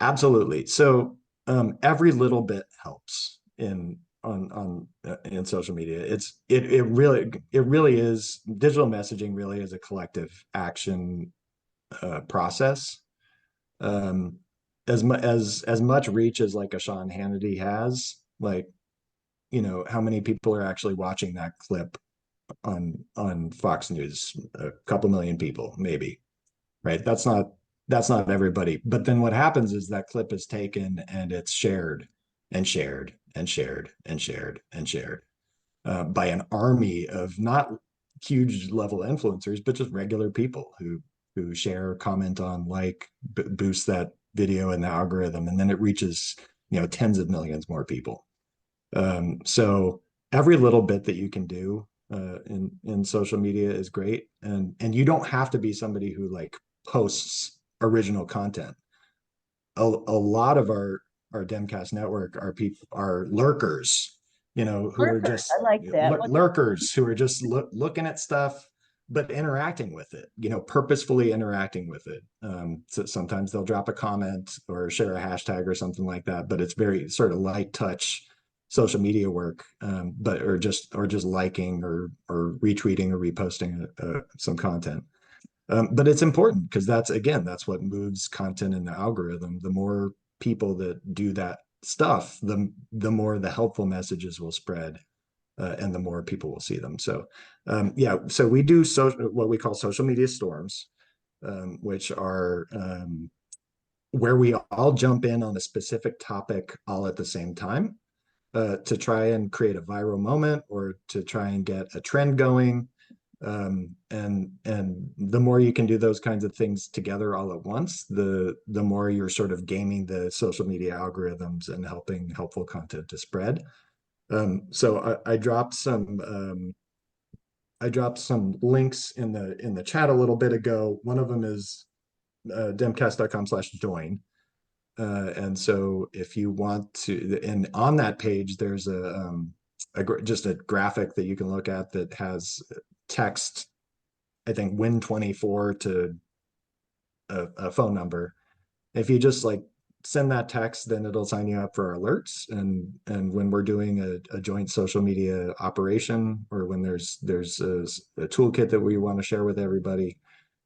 Absolutely. So every little bit helps in social media. It really is, digital messaging really is a collective action process. As much reach as like a Sean Hannity has, like, how many people are actually watching that clip on Fox News? A couple million people, maybe, right? That's not everybody. But then what happens is that clip is taken and it's shared and shared and shared and shared and shared by an army of not huge level influencers, but just regular people who share, comment on, like, boost that video in the algorithm, and then it reaches tens of millions more people. So every little bit that you can do in social media is great, and you don't have to be somebody who like posts original content. A lot of our Demcast network are lurkers, who are just I like that. lurkers who are just looking at stuff but interacting with it, purposefully interacting with it. So sometimes they'll drop a comment or share a hashtag or something like that, but it's very sort of light touch social media work, or just liking or retweeting or reposting some content. But it's important because that's what moves content in the algorithm. The more people that do that stuff, the more the helpful messages will spread, and the more people will see them. So so we do what we call social media storms, which are where we all jump in on a specific topic all at the same time, to try and create a viral moment or to try and get a trend going. And the more you can do those kinds of things together all at once, the more you're sort of gaming the social media algorithms and helping helpful content to spread. So I dropped some links in the chat a little bit ago. One of them is demcast.com/join. And so if you want to, and on that page, there's just a graphic that you can look at that has text, I think Win24 to a phone number. If you just like send that text, then it'll sign you up for our alerts. And when we're doing a joint social media operation, or when there's a toolkit that we want to share with everybody,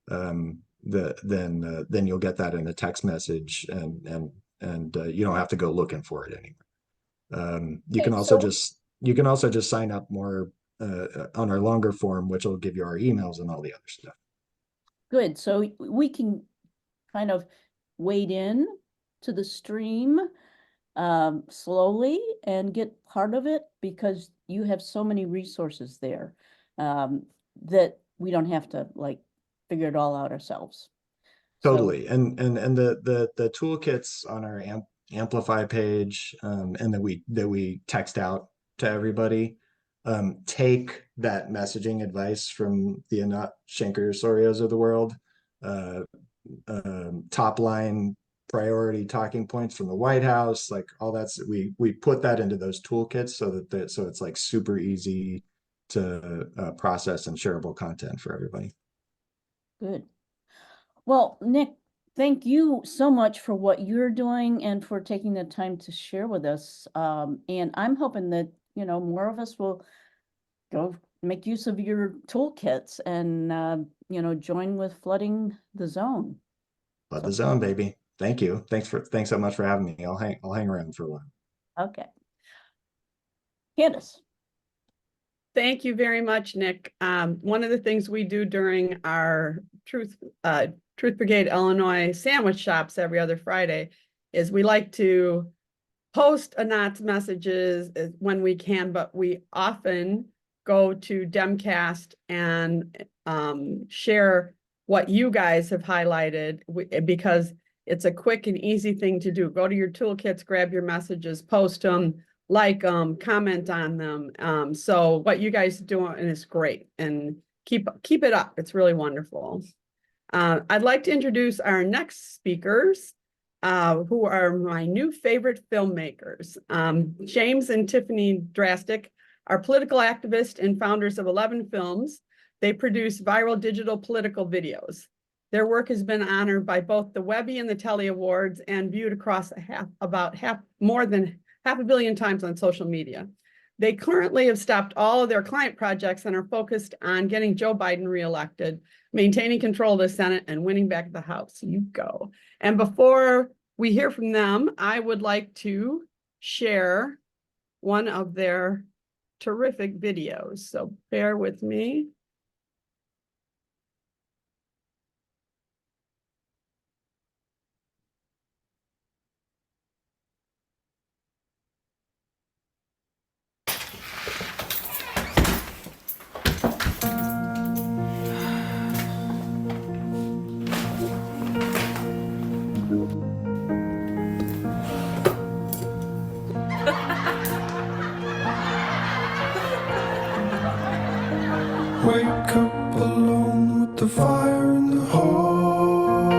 then you'll get that in a text message, and you don't have to go looking for it anymore. You can also just sign up more on our longer form, which will give you our emails and all the other stuff. Good. So we can kind of wade in to the stream slowly and get part of it, because you have so many resources there that we don't have to like figure it all out ourselves. Totally. And the toolkits on our Amplify page, and that we text out to everybody, take that messaging advice from the Anat Shenker-Sorios of the world, top line priority talking points from the White House, like all that's, we put that into those toolkits so it's like super easy to process and shareable content for everybody. Good. Well, Nick, thank you so much for what you're doing and for taking the time to share with us. And I'm hoping that, more of us will go make use of your toolkits and, join with Flooding the Zone. Flood the Zone, baby. Thank you. Thanks so much for having me. I'll hang around for a while. Okay. Candace. Thank you very much, Nick. One of the things we do during our Truth Brigade Illinois sandwich shops every other Friday is we like to post Anat's messages when we can, but we often go to Demcast and share what you guys have highlighted, because it's a quick and easy thing to do. Go to your toolkits, grab your messages, post them, like them, comment on them. So what you guys are doing is great, and keep it up. It's really wonderful. I'd like to introduce our next speakers, who are my new favorite filmmakers. James and Tiffany Drastic are political activists and founders of 11 Films. They produce viral digital political videos. Their work has been honored by both the Webby and the Telly Awards and viewed across more than half a billion times on social media. They currently have stopped all of their client projects and are focused on getting Joe Biden reelected, maintaining control of the Senate, and winning back the House. You go. And before we hear from them, I would like to share one of their terrific videos. So bear with me. Wake up alone with the fire in the hall.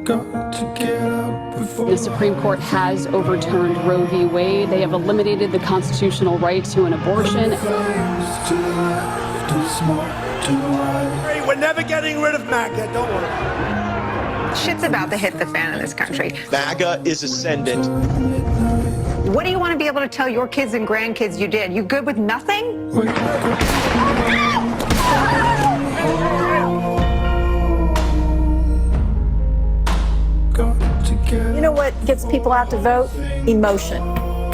Got to get up before The Supreme Court has overturned Roe v. Wade. They have eliminated the constitutional right to an abortion. flames to the left and smoke to the right. We're never getting rid of MAGA, don't worry. Shit's about to hit the fan in this country. MAGA is ascendant. What do you want to be able to tell your kids and grandkids you did? You good with nothing? Wake up. Got to get You know what gets people out to vote? Emotion.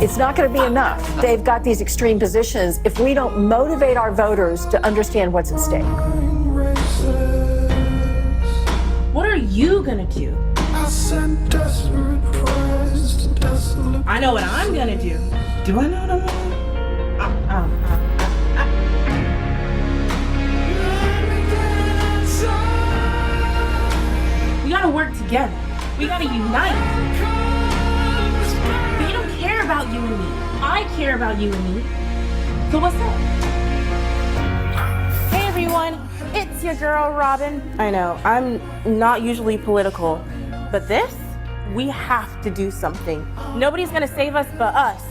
It's not going to be enough. They've got these extreme positions. If we don't motivate our voters to understand what's at stake. What are you gonna do? I sent desperate prayers to desolate. I know what I'm gonna do. Do I know what I'm gonna do? We gotta work together. We gotta unite. They don't care about you and me. I care about you and me. So what's up? Hey everyone, it's your girl Robin. I know, I'm not usually political, but this, we have to do something. Nobody's gonna save us but us.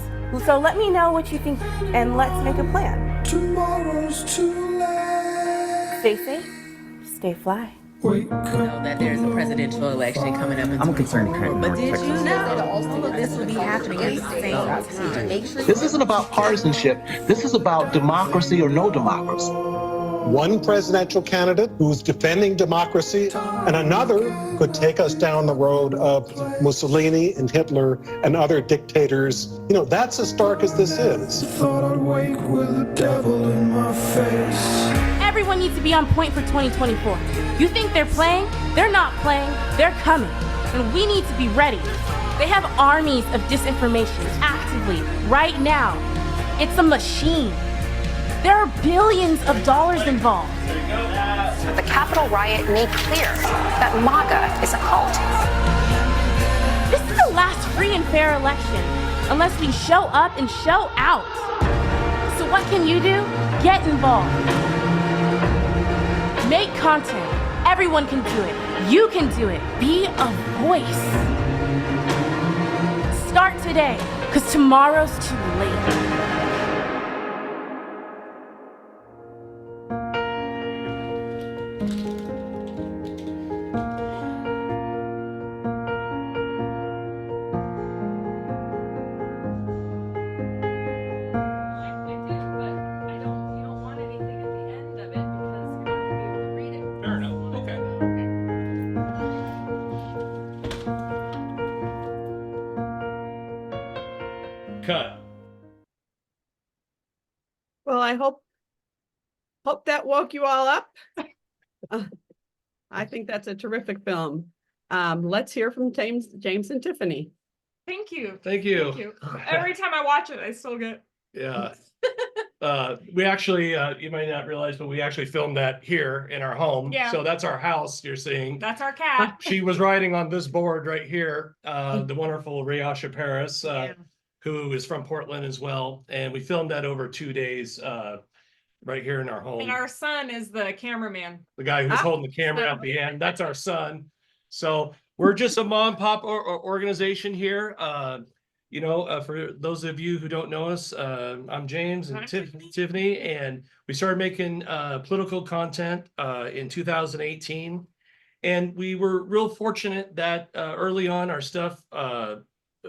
So let me know what you think and let's make a plan. Tomorrow's too late. Stay safe, stay fly. Wake know that there's a presidential election coming up in I'm a concerned 2024, but did you know all of this will be happening at the same time? Make sure This isn't about partisanship. This is about democracy or no democracy. One presidential candidate who's defending democracy, and another could take us down the road of Mussolini and Hitler and other dictators. You know, that's as stark as this is. thought I'd wake with the devil in my face. Everyone needs to be on point for 2024. You think they're playing? They're not playing. They're coming. And we need to be ready. They have armies of disinformation actively right now. It's a machine. There are billions of dollars involved. The Capitol riot made clear that MAGA is a cult. This is the last free and fair election unless we show up and show out. So what can you do? Get involved. Make content. Everyone can do it. You can do it. Be a voice. Start today, because tomorrow's too late. Cut. Well, I hope that woke you all up. I think that's a terrific film. Let's hear from James and Tiffany. Thank you. Thank you. Thank you. Every time I watch it, I still get. Yeah. We actually, you might not realize, but we actually filmed that here in our home. Yeah. So that's our house you're seeing. That's our cat. She was riding on this board right here, the wonderful Riyasha Paris, who is from Portland as well. And we filmed that over 2 days right here in our home. And our son is the cameraman. The guy who's holding the camera at the end, that's our son. So we're just a mom and pop organization here. You know, for those of you who don't know us, I'm James and Tiffany, and we started making political content in 2018. And we were real fortunate that early on our stuff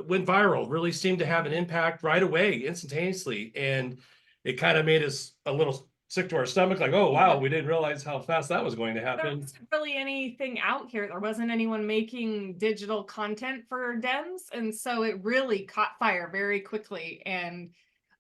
went viral, really seemed to have an impact right away, instantaneously. And it kind of made us a little sick to our stomach, like, oh, wow, we didn't realize how fast that was going to There happen. wasn't really anything out here. There wasn't anyone making digital content for Dems. And so it really caught fire very quickly. And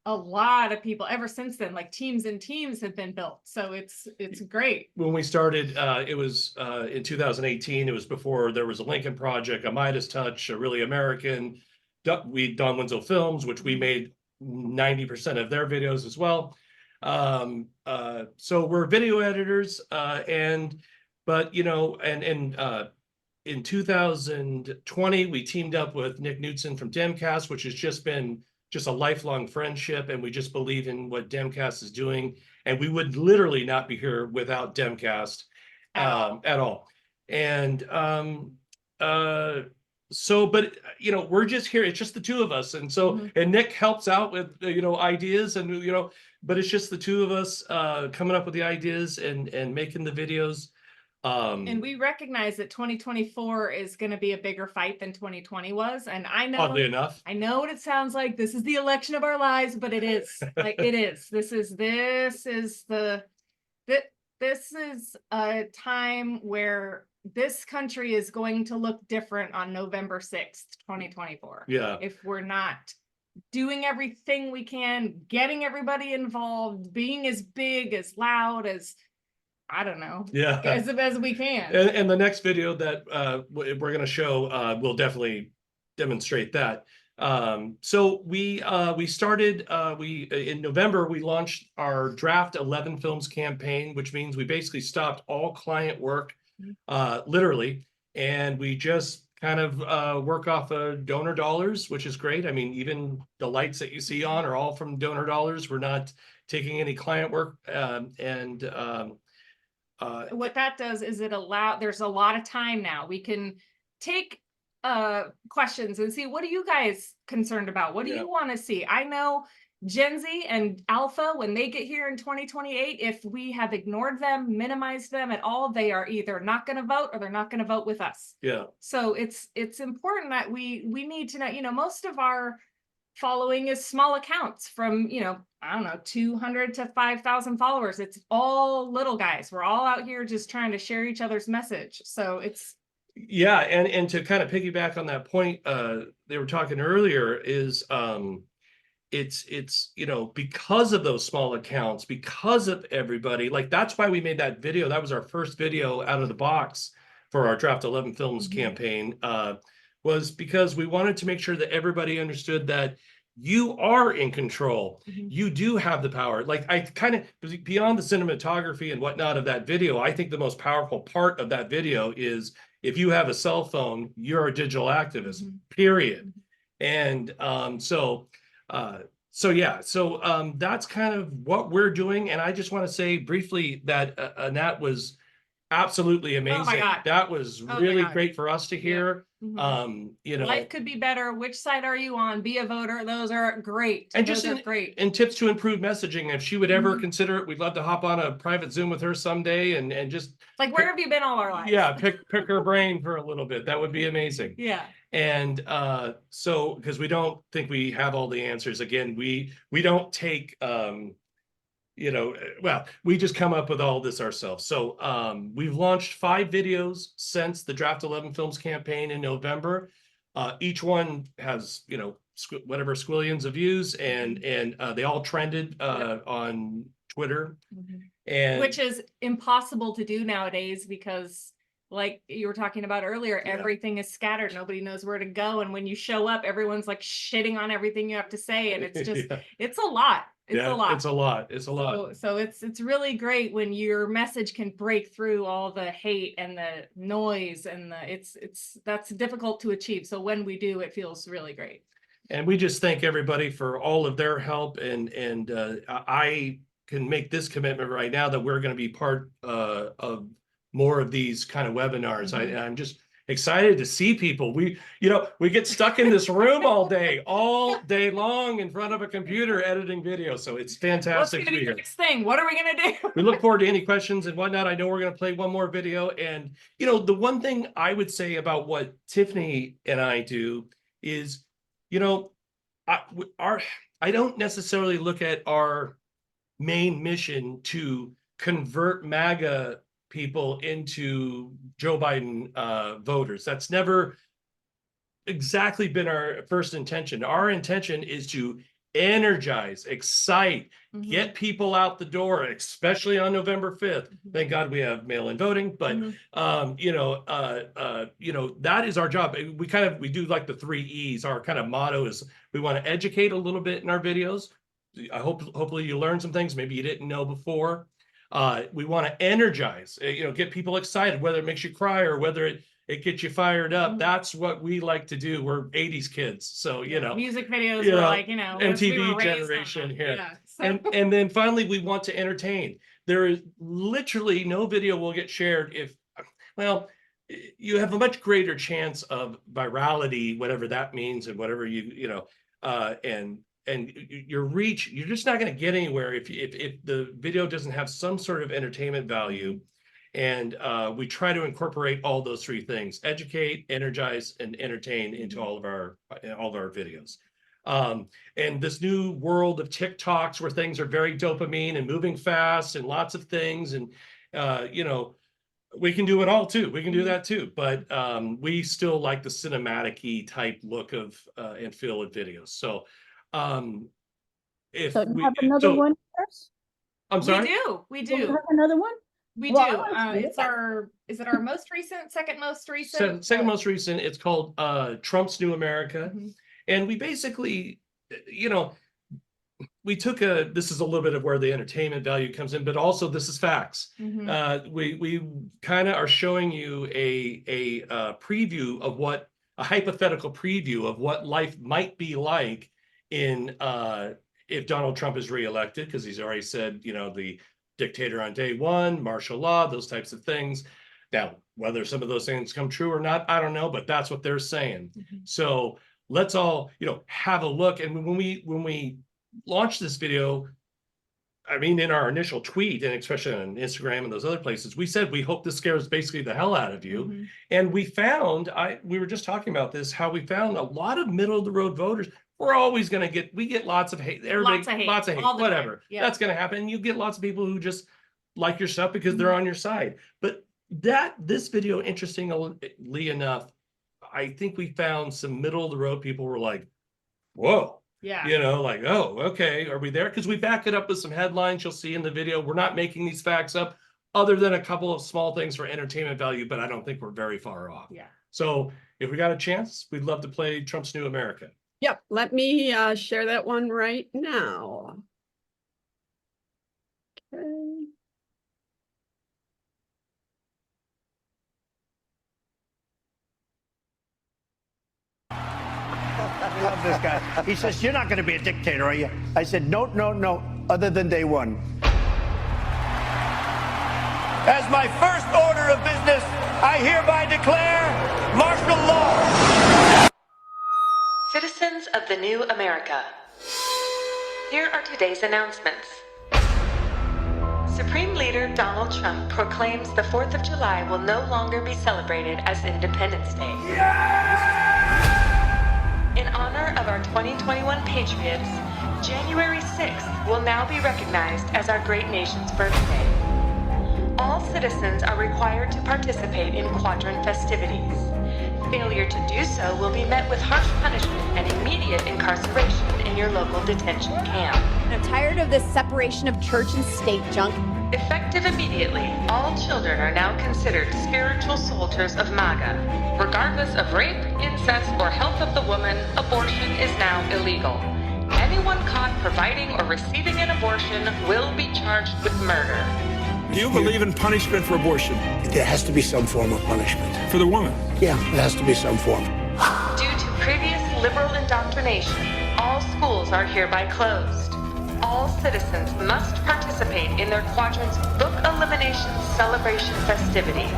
a lot of people ever since then, like teams and teams have been built. So it's great. When we started, it was in 2018. It was before there was a Lincoln Project, a Midas Touch, a Really American. Don Winslow Films, which we made 90% of their videos as well. So we're video editors, but you know, in 2020 we teamed up with Nick Knudsen from Demcast, which has just been a lifelong friendship, and we just believe in what Demcast is doing, and we would literally not be here without Demcast at all. And so, but you know, we're just here. It's just the two of us, and so and Nick helps out with you know, ideas, and you know, but it's just the two of us coming up with the ideas and making the videos. And we recognize that 2024 is going to be a bigger fight than 2020 was. And I know, oddly enough, I know what it sounds like. This is the election of our lives, but it is like it is. This is a time where this country is going to look different on November 6th, 2024. Yeah. If we're not doing everything we can, getting everybody involved, being as big, as loud, as I don't know, yeah, as we can. And the next video that we're going to show will definitely demonstrate that. So we started, in November, we launched our Draft 11 Films campaign, which means we basically stopped all client work, literally, and we just kind of work off of donor dollars, which is great. I mean, even the lights that you see on are all from donor dollars. We're not taking any client work, what that does is there's a lot of time now. We can take questions and see, what are you guys concerned about? What do you want to see? I know Gen Z and Alpha, when they get here in 2028, if we have ignored them, minimized them at all, they are either not going to vote or they're not going to vote with us. Yeah. So it's important that we need to know, you know, most of our following is small accounts from, you know, I don't know, 200 to 5,000 followers. It's all little guys. We're all out here just trying to share each other's message. So it's Yeah, and to kind of piggyback on that point, they were talking earlier is it's you know, because of those small accounts, because of everybody, like that's why we made that video. That was our first video out of the box for our Draft 11 Films campaign, was because we wanted to make sure that everybody understood that you are in control. You do have the power. Like I kind of, beyond the cinematography and whatnot of that video, I think the most powerful part of that video is if you have a cell phone, you're a digital activist, period. And so yeah, so that's kind of what we're doing. And I just want to say briefly that Annette was absolutely amazing. Oh my God. That was Oh my really God. great for us to hear. You know, life could be better. Which side are you on? Be a voter. Those are great. and Those just are great. and tips to improve messaging. If she would ever consider it, we'd love to hop on a private Zoom with her someday and just Like, where have you been all our lives? yeah, pick her brain for a little bit. That would be amazing. Yeah. And so because we don't think we have all the answers. Again, we don't take you know, well, we just come up with all this ourselves. So we've launched 5 videos since the Draft 11 Films campaign in November. Each one has, you know, whatever squillions of views, and they all trended on Twitter. And Which is impossible to do nowadays because, like you were talking about earlier, everything is scattered. Nobody knows where to go. And when you show up, everyone's like shitting on everything you have to say. And it's just, it's a lot. It's a lot. It's a lot. It's a lot. So it's really great when your message can break through all the hate and the noise and that's difficult to achieve. So when we do, it feels really great. And we just thank everybody for all of their help. And I can make this commitment right now that we're going to be part of more of these kind of webinars. I'm just excited to see people. We get stuck in this room all day long in front of a computer editing video. So it's fantastic to be here. Next thing, what are we gonna do? We look forward to any questions and whatnot. I know we're going to play one more video. And you know, the one thing I would say about what Tiffany and I do is, you know, I don't necessarily look at our main mission to convert MAGA people into Joe Biden voters. That's never exactly been our first intention. Our intention is to energize, excite, get people out the door, especially on November 5th. Thank God we have mail-in voting, but you know, that is our job. We do like the 3 E's. Our kind of motto is we want to educate a little bit in our videos. Hopefully you learn some things maybe you didn't know before. We want to energize, you know, get people excited, whether it makes you cry or whether it gets you fired up. That's what we like to do. We're 80s kids. So, you know, music videos are like, you know, MTV generation here. Yeah, so. And then finally, we want to entertain. There is literally no video will get shared if, well, you have a much greater chance of virality, whatever that means, and whatever and your reach, you're just not going to get anywhere if the video doesn't have some sort of entertainment value. And we try to incorporate all those 3 things: educate, energize, and entertain into all of our videos. And this new world of TikToks where things are very dopamine and moving fast and lots of things, and you know, we can do it all too. We can do that too, but we still like the cinematic-y type look of and feel of videos. So if So you we have another one first? I'm sorry. We Do you do. have another one? We Well, do. I wanna see Is it our most recent, second most recent? Second most recent. It's called Trump's New America. And we basically, you know, we took this is a little bit of where the entertainment value comes in, but also this is facts. We kind of are showing you a preview of a hypothetical preview of what life might be like in if Donald Trump is reelected, because he's already said, you know, the dictator on day one, martial law, those types of things. Now, whether some of those things come true or not, I don't know, but that's what they're saying. So let's all, you know, have a look. And when we launched this video, I mean, in our initial tweet, and especially on Instagram and those other places, we said we hope this scares basically the hell out of you. And we found, we were just talking about this, how we found a lot of middle of the road voters. We're always going to we get lots of hate. Everybody, lots of hate, all the time. whatever. Yeah. That's going to happen. You get lots of people who just like your stuff because they're on your side. But this video, interestingly enough, I think we found some middle of the road people were like, whoa. Yeah. You know, like, oh, okay, are we there? Because we back it up with some headlines you'll see in the video. We're not making these facts up other than a couple of small things for entertainment value, but I don't think we're very far off. Yeah. So if we got a chance, we'd love to play Trump's New America. Yep, let me share that one right now. Okay. I love this guy. He says, "You're not going to be a dictator, are you?" I said, "No, no, no, other than day one." As my first order of business, I hereby declare martial law. Citizens of the new America, here are today's announcements. Supreme Leader Donald Trump proclaims the 4th of July will no longer be celebrated as Independence Day. In honor of our 2021 Patriots, January 6th will now be recognized as our great nation's birthday. All citizens are required to participate in quadrant festivities. Failure to do so will be met with harsh punishment and immediate incarceration in your local detention camp. I'm tired of this separation of church and state junk. Effective immediately, all children are now considered spiritual soldiers of MAGA. Regardless of rape, incest, or health of the woman, abortion is now illegal. Anyone caught providing or receiving an abortion will be charged with murder. Do you believe in punishment for abortion? There has to be some form of punishment. For the woman? Yeah, there has to be some form. Due to previous liberal indoctrination, all schools are hereby closed. All citizens must participate in their quadrant's book elimination celebration festivities.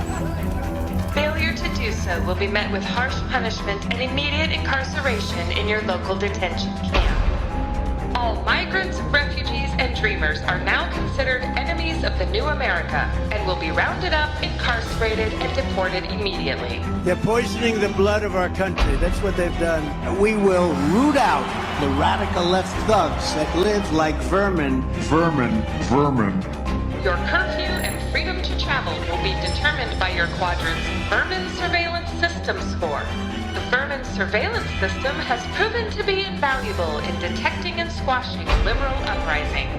Failure to do so will be met with harsh punishment and immediate incarceration in your local detention camp. All migrants, refugees, and dreamers are now considered enemies of the new America and will be rounded up, incarcerated, and deported immediately. They're poisoning the blood of our country. That's what they've done. We will root out the radical left thugs that live like vermin. Vermin. Your curfew and freedom to travel will be determined by your quadrant's Vermin Surveillance System score. The Vermin Surveillance System has proven to be invaluable in detecting and squashing liberal uprisings.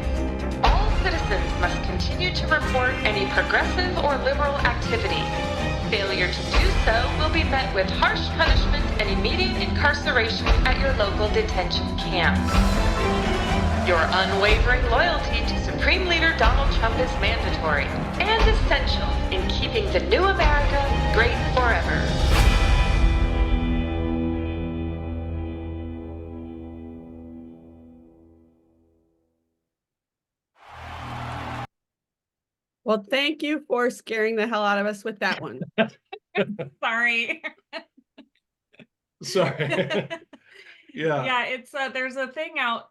All citizens must continue to report any progressive or liberal activity. Failure to do so will be met with harsh punishment and immediate incarceration at your local detention camp. Your unwavering loyalty to Supreme Leader Donald Trump is mandatory and essential in keeping the new America great forever. Well, thank you for scaring the hell out of us with that one. Sorry. Sorry. Yeah. Yeah, it's there's a thing out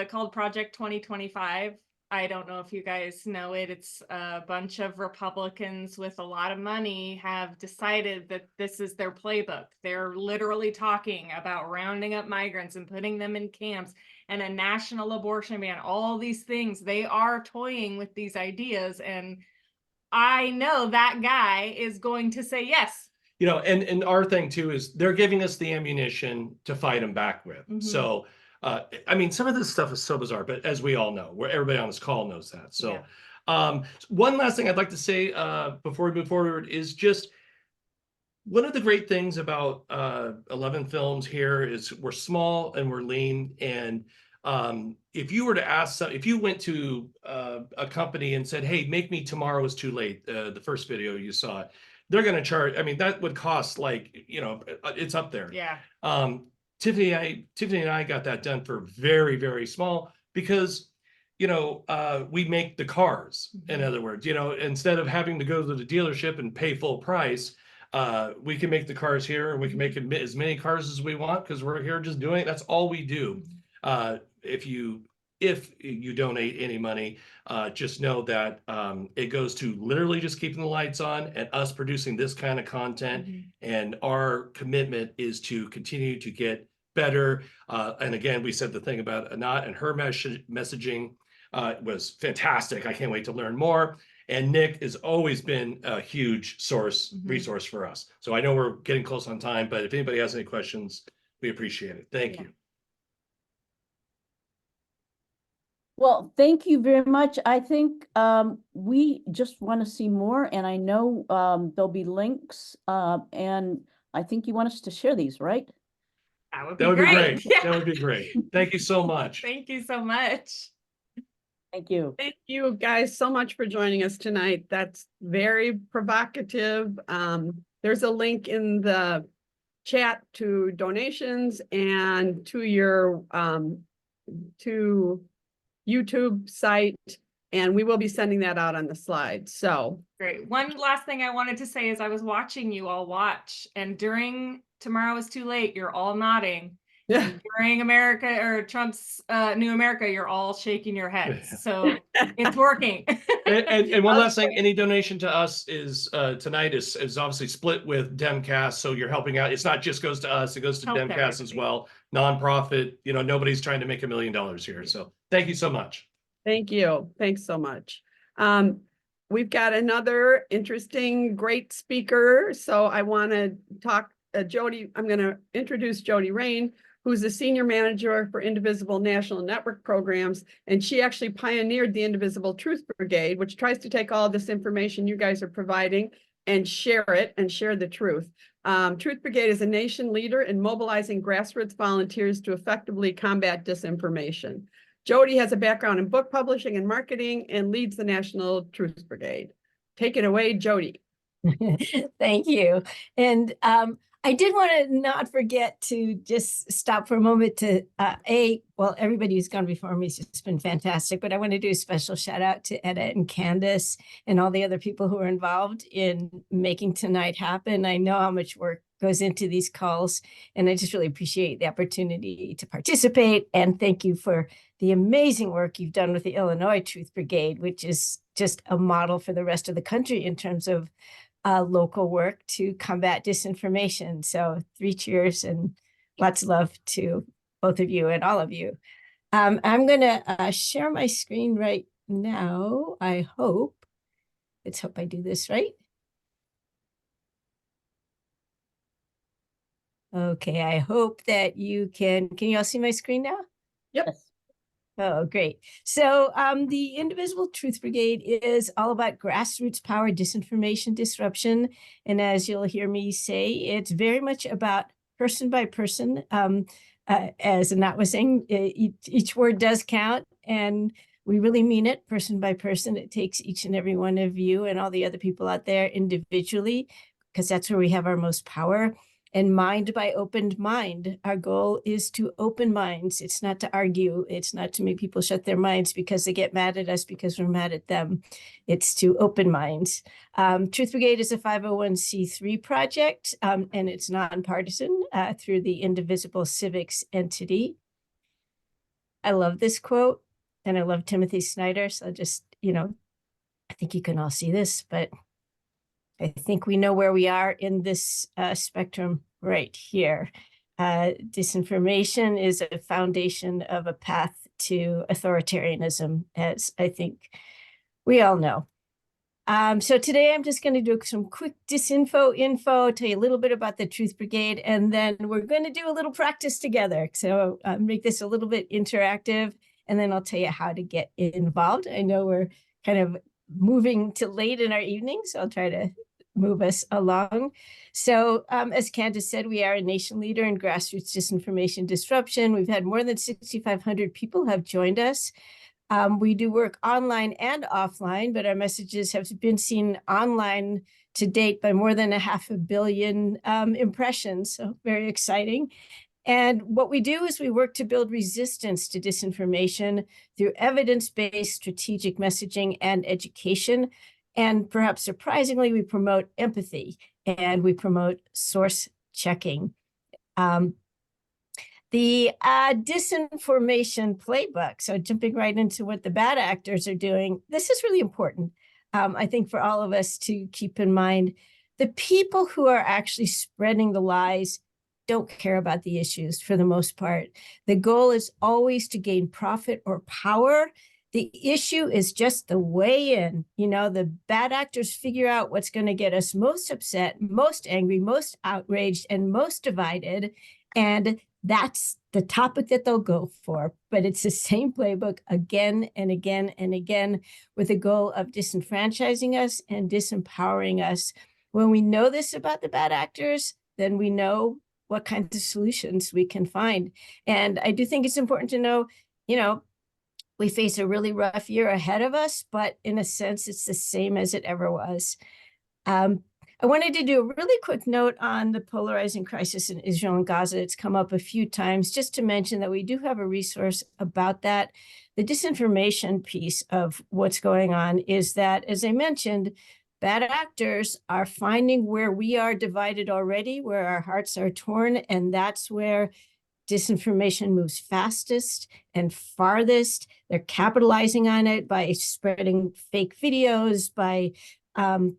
called Project 2025. I don't know if you guys know it. It's a bunch of Republicans with a lot of money have decided that this is their playbook. They're literally talking about rounding up migrants and putting them in camps and a national abortion ban, all these things. They are toying with these ideas, and I know that guy is going to say yes. You know, and our thing too is they're giving us the ammunition to fight them back with. So, I mean, some of this stuff is so bizarre, but as we all know, where everybody on this call knows that. So, one last thing I'd like to say before we move forward is just one of the great things about 11 Films here is we're small and we're lean. And if you were to ask, if you went to a company and said, "Hey, make me Tomorrow Is Too Late," the first video you saw, they're going to charge. I mean, that would cost like, you know, it's up there. Yeah. Tiffany and I got that done for very, very small because, you know, we make the cars. In other words, you know, instead of having to go to the dealership and pay full price, we can make the cars here, and we can make as many cars as we want because we're here just doing it. That's all we do. If you if you donate any money, just know that it goes to literally just keeping the lights on and us producing this kind of content. And our commitment is to continue to get better. And again, we said the thing about Anat and her messaging was fantastic. I can't wait to learn more. And Nick has always been a huge resource for us. So I know we're getting close on time, but if anybody has any questions, we appreciate it. Thank you. Well, thank you very much. I think we just want to see more, and I know there'll be links, and I think you want us to share these, right? That would That be would be great. great. Yeah. That would be great. Thank you so much. Thank you so much. Thank you. Thank you guys so much for joining us tonight. That's very provocative. There's a link in the chat to donations and to your to YouTube site, and we will be sending that out on the slide. So Great. One last thing I wanted to say is I was watching you all watch, and during Tomorrow Is Too Late, you're all nodding. Yeah. During America or Trump's New America, you're all shaking your heads. So it's working. And one last thing, any donation to us is tonight is obviously split with Demcast. So you're helping out. It's not just goes to us, it goes to Help Demcast as well. Nonprofit, nobody's trying to make $1 million here. So thank you so much. thank you. Thanks so much. We've got another interesting, great speaker. So I want to talk Jody. I'm going to introduce Jody Rain, who's the Senior Manager for Indivisible National Network Programs. And she actually pioneered the Indivisible Truth Brigade, which tries to take all this information you guys are providing and share it and share the truth. Truth Brigade is a nation leader in mobilizing grassroots volunteers to effectively combat disinformation. Jody has a background in book publishing and marketing and leads the National Truth Brigade. Take it away, Jody. Thank you. And I did want to not forget to just stop for a moment to, well, everybody who's gone before me has just been fantastic, but I want to do a special shout out to Etta and Candace and all the other people who are involved in making tonight happen. I know how much work goes into these calls, and I just really appreciate the opportunity to participate. And thank you for the amazing work you've done with the Illinois Truth Brigade, which is just a model for the rest of the country in terms of local work to combat disinformation. So 3 cheers and lots of love to both of you and all of you. I'm going to share my screen right now. I hope. Let's hope I do this right. Okay, I hope that you can you all see my screen now? Yep. Oh, great. So the Indivisible Truth Brigade is all about grassroots power, disinformation, disruption. And as you'll hear me say, it's very much about person by person. As Anat was saying, each word does count, and we really mean it, person by person. It takes each and every one of you and all the other people out there individually, because that's where we have our most power. And mind by opened mind. Our goal is to open minds. It's not to argue. It's not to make people shut their minds because they get mad at us because we're mad at them. It's to open minds. Truth Brigade is a 501c3 project, and it's nonpartisan through the Indivisible Civics entity. I love this quote, and I love Timothy Snyder. So I'll just, I think you can all see this, but I think we know where we are in this spectrum right here. Disinformation is a foundation of a path to authoritarianism, as I think we all know. So today I'm just going to do some quick info, tell you a little bit about the Truth Brigade, and then we're going to do a little practice together. So make this a little bit interactive, and then I'll tell you how to get involved. I know we're kind of moving to late in our evening, so I'll try to move us along. So as Candace said, we are a nation leader in grassroots disinformation disruption. We've had more than 6,500 people have joined us. We do work online and offline, but our messages have been seen online to date by more than 500 million impressions. So very exciting. And what we do is we work to build resistance to disinformation through evidence-based strategic messaging and education. And perhaps surprisingly, we promote empathy and we promote source checking. The disinformation playbook. So jumping right into what the bad actors are doing, this is really important. I think for all of us to keep in mind, the people who are actually spreading the lies don't care about the issues for the most part. The goal is always to gain profit or power. The issue is just the way in. You know, the bad actors figure out what's going to get us most upset, most angry, most outraged, and most divided. And that's the topic that they'll go for. But it's the same playbook again and again and again, with the goal of disenfranchising us and disempowering us. When we know this about the bad actors, then we know what kinds of solutions we can find. And I do think it's important to know, you know, we face a really rough year ahead of us, but in a sense, it's the same as it ever was. I wanted to do a really quick note on the polarizing crisis in Israel and Gaza. It's come up a few times, just to mention that we do have a resource about that. The disinformation piece of what's going on is that, as I mentioned, bad actors are finding where we are divided already, where our hearts are torn, and that's where disinformation moves fastest and farthest. They're capitalizing on it by spreading fake videos, by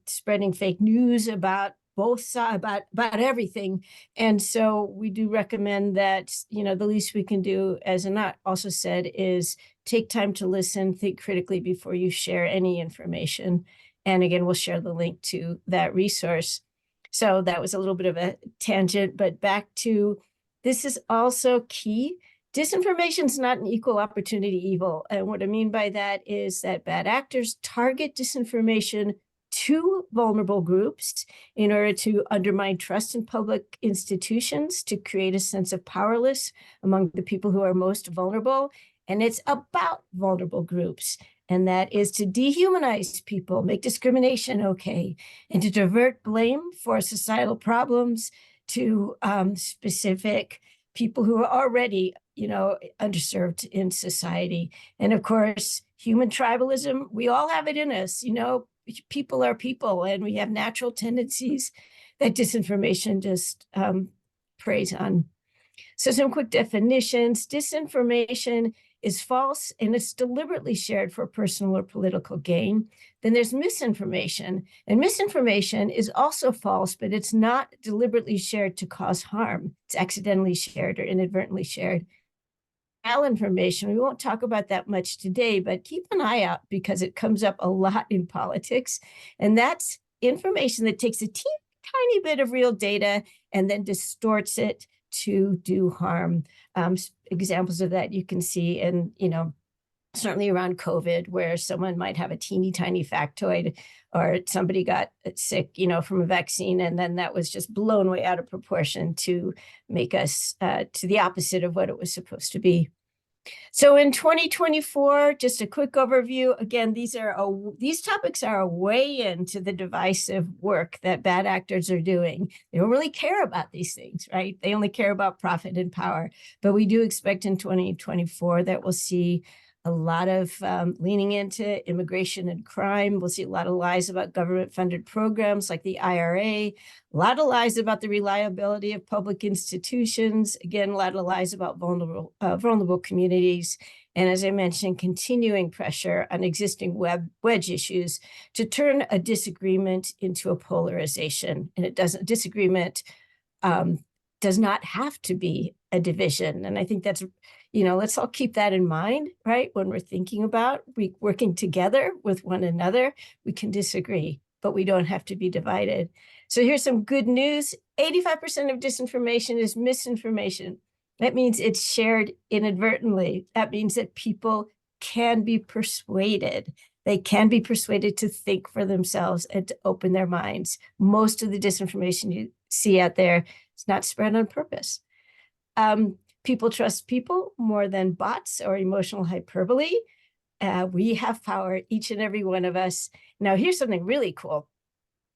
spreading fake news about both sides, about everything. And so we do recommend that, you know, the least we can do, as Anat also said, is take time to listen, think critically before you share any information. And again, we'll share the link to that resource. So that was a little bit of a tangent, but back to, this is also key. Disinformation is not an equal opportunity evil. And what I mean by that is that bad actors target disinformation to vulnerable groups in order to undermine trust in public institutions, to create a sense of powerlessness among the people who are most vulnerable. And it's about vulnerable groups. And that is to dehumanize people, make discrimination okay, and to divert blame for societal problems to specific people who are already, you know, underserved in society. And of course, human tribalism, we all have it in us, you know, people are people, and we have natural tendencies that disinformation just preys on. So some quick definitions. Disinformation is false and it's deliberately shared for personal or political gain. Then there's misinformation, and misinformation is also false, but it's not deliberately shared to cause harm. It's accidentally shared or inadvertently shared. Malinformation, we won't talk about that much today, but keep an eye out because it comes up a lot in politics. And that's information that takes a tiny bit of real data and then distorts it to do harm. Examples of that you can see in, you know, certainly around COVID, where someone might have a teeny tiny factoid, or somebody got sick, you know, from a vaccine, and then that was just blown way out of proportion to make us to the opposite of what it was supposed to be. So in 2024, just a quick overview. Again, these topics are a way into the divisive work that bad actors are doing. They don't really care about these things, right? They only care about profit and power. But we do expect in 2024 that we'll see a lot of leaning into immigration and crime. We'll see a lot of lies about government-funded programs like the IRA, a lot of lies about the reliability of public institutions, again, a lot of lies about vulnerable communities, and as I mentioned, continuing pressure on existing wedge issues to turn a disagreement into a polarization. And disagreement does not have to be a division. And I think that's, you know, let's all keep that in mind, right? When we're thinking about working together with one another, we can disagree, but we don't have to be divided. So here's some good news. 85% of disinformation is misinformation. That means it's shared inadvertently. That means that people can be persuaded. They can be persuaded to think for themselves and to open their minds. Most of the disinformation you see out there is not spread on purpose. People trust people more than bots or emotional hyperbole. We have power, each and every one of us. Now, here's something really cool.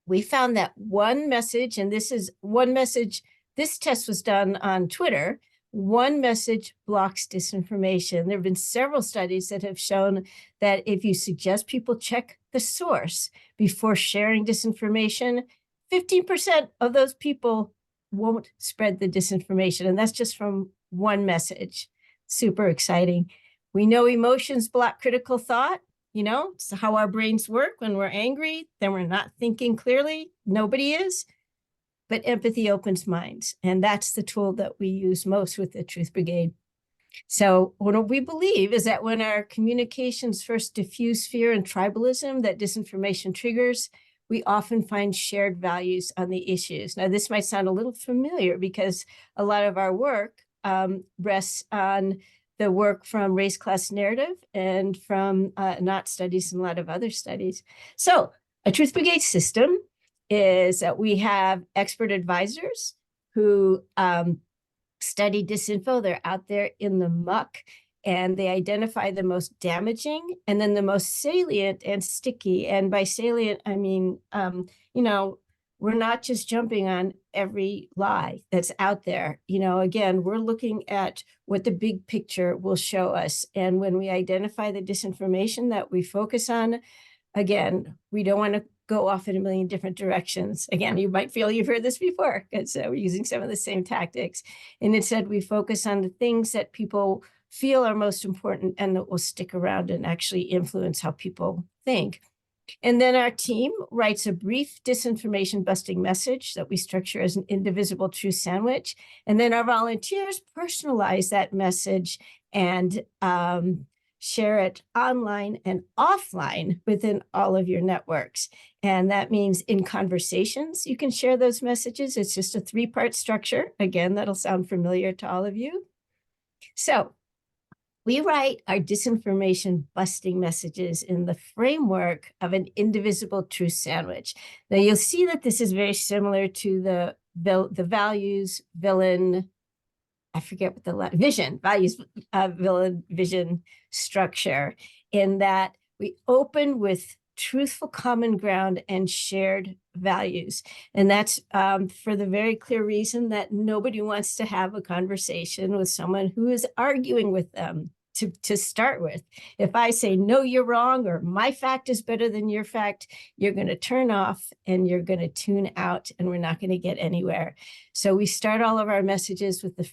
We found that one message, and this is one message, this test was done on Twitter, one message blocks disinformation. There have been several studies that have shown that if you suggest people check the source before sharing disinformation, 15% of those people won't spread the disinformation. And that's just from one message. Super exciting. We know emotions block critical thought. You know, it's how our brains work. When we're angry, then we're not thinking clearly. Nobody is. But empathy opens minds. And that's the tool that we use most with the Truth Brigade. So what we believe is that when our communications first diffuse fear and tribalism that disinformation triggers, we often find shared values on the issues. Now, this might sound a little familiar because a lot of our work rests on the work from race class narrative and from Knott studies and a lot of other studies. So a Truth Brigade system is that we have expert advisors who study disinfo. They're out there in the muck and they identify the most damaging and then the most salient and sticky. And by salient, I mean, you know, we're not just jumping on every lie that's out there. You know, again, we're looking at what the big picture will show us. And when we identify the disinformation that we focus on, again, we don't want to go off in a million different directions. Again, you might feel you've heard this before because we're using some of the same tactics. And instead, we focus on the things that people feel are most important and that will stick around and actually influence how people think. And then our team writes a brief disinformation busting message that we structure as an indivisible truth sandwich. And then our volunteers personalize that message and share it online and offline within all of your networks. And that means in conversations, you can share those messages. It's just a 3-part structure. Again, that'll sound familiar to all of you. So we write our disinformation busting messages in the framework of an indivisible truth sandwich. Now you'll see that this is very similar to the values, villain, I forget what the vision, values, villain, vision structure, in that we open with truthful common ground and shared values. And that's for the very clear reason that nobody wants to have a conversation with someone who is arguing with them to start with. If I say, no, you're wrong, or my fact is better than your fact, you're going to turn off and you're going to tune out and we're not going to get anywhere. So we start all of our messages with the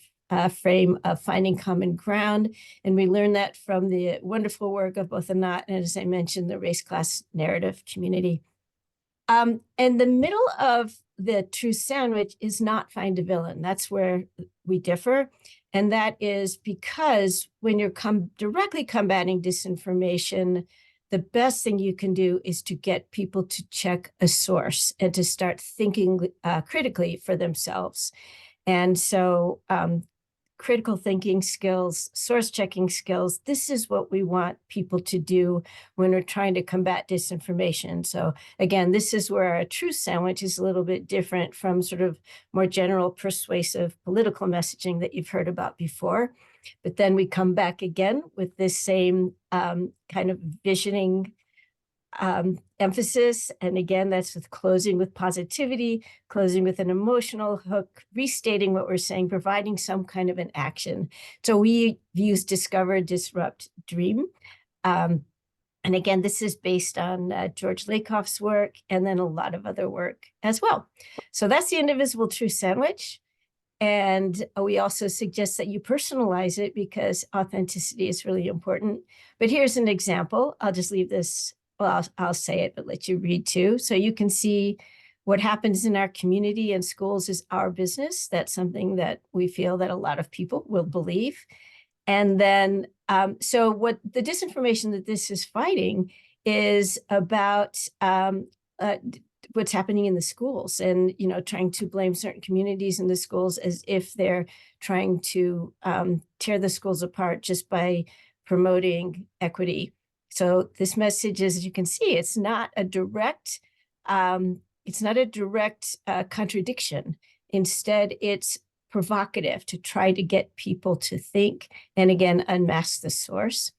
frame of finding common ground. And we learn that from the wonderful work of both the Knott and, as I mentioned, the race class narrative community. And the middle of the truth sandwich is not find a villain. That's where we differ. And that is because when you're directly combating disinformation, the best thing you can do is to get people to check a source and to start thinking critically for themselves. And so critical thinking skills, source checking skills, this is what we want people to do when we're trying to combat disinformation. So again, this is where our truth sandwich is a little bit different from sort of more general persuasive political messaging that you've heard about before. But then we come back again with this same kind of visioning emphasis. And again, that's with closing with positivity, closing with an emotional hook, restating what we're saying, providing some kind of an action. So we use discover, disrupt, dream. And again, this is based on George Lakoff's work and then a lot of other work as well. So that's the indivisible truth sandwich. And we also suggest that you personalize it because authenticity is really important. But here's an example. I'll just leave this. Well, I'll say it, but let you read too. So you can see what happens in our community and schools is our business. That's something that we feel that a lot of people will believe. And then, so what the disinformation that this is fighting is about what's happening in the schools and, you know, trying to blame certain communities in the schools as if they're trying to tear the schools apart just by promoting equity. So this message is, as you can see, it's not a direct contradiction. Instead, it's provocative to try to get people to think and again, unmask the source.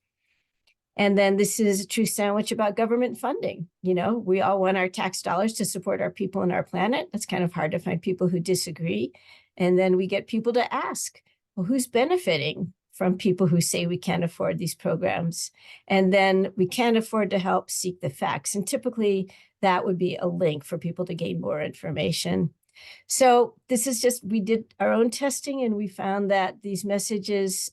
And then this is a truth sandwich about government funding. You know, we all want our tax dollars to support our people and our planet. That's kind of hard to find people who disagree. And then we get people to ask, well, who's benefiting from people who say we can't afford these programs? And then we can't afford to help seek the facts. And typically that would be a link for people to gain more information. So this is just, we did our own testing and we found that these messages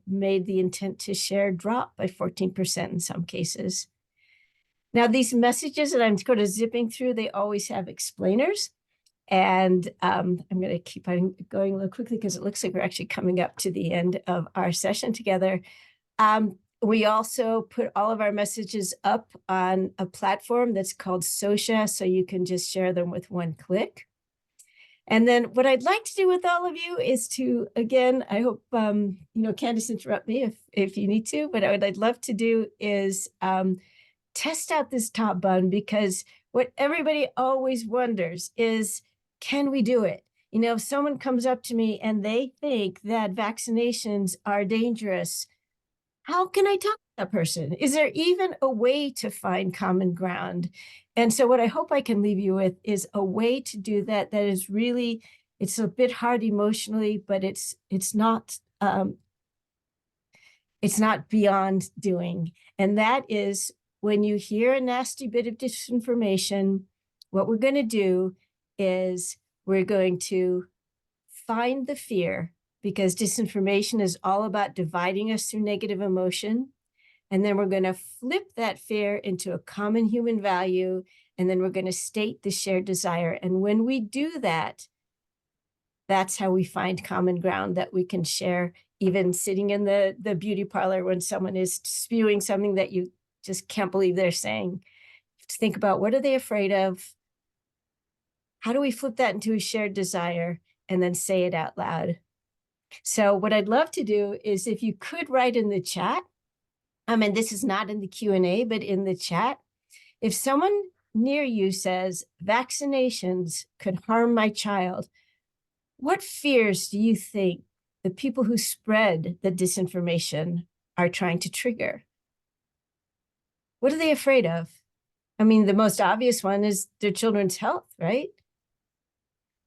made the intent to share drop by 14% in some cases. Now, these messages that I'm sort of zipping through, they always have explainers. And I'm going to keep on going a little quickly because it looks like we're actually coming up to the end of our session together. We also put all of our messages up on a platform that's called Socia, so you can just share them with one click. And then what I'd like to do with all of you is to, again, I hope, Candace, interrupt me if you need to, but what I'd love to do is test out this top button, because what everybody always wonders is, can we do it? If someone comes up to me and they think that vaccinations are dangerous, how can I talk to that person? Is there even a way to find common ground? And so what I hope I can leave you with is a way to do that that is really, it's a bit hard emotionally, but it's not beyond doing. And that is, when you hear a nasty bit of disinformation, what we're going to do is we're going to find the fear, because disinformation is all about dividing us through negative emotion. And then we're going to flip that fear into a common human value. And then we're going to state the shared desire. And when we do that, that's how we find common ground that we can share, even sitting in the beauty parlor when someone is spewing something that you just can't believe they're saying. Think about, what are they afraid of? How do we flip that into a shared desire and then say it out loud? So what I'd love to do is, if you could write in the chat, this is not in the Q&A, but in the chat, if someone near you says, vaccinations could harm my child, what fears do you think the people who spread the disinformation are trying to trigger? What are they afraid of? The most obvious one is their children's health, right?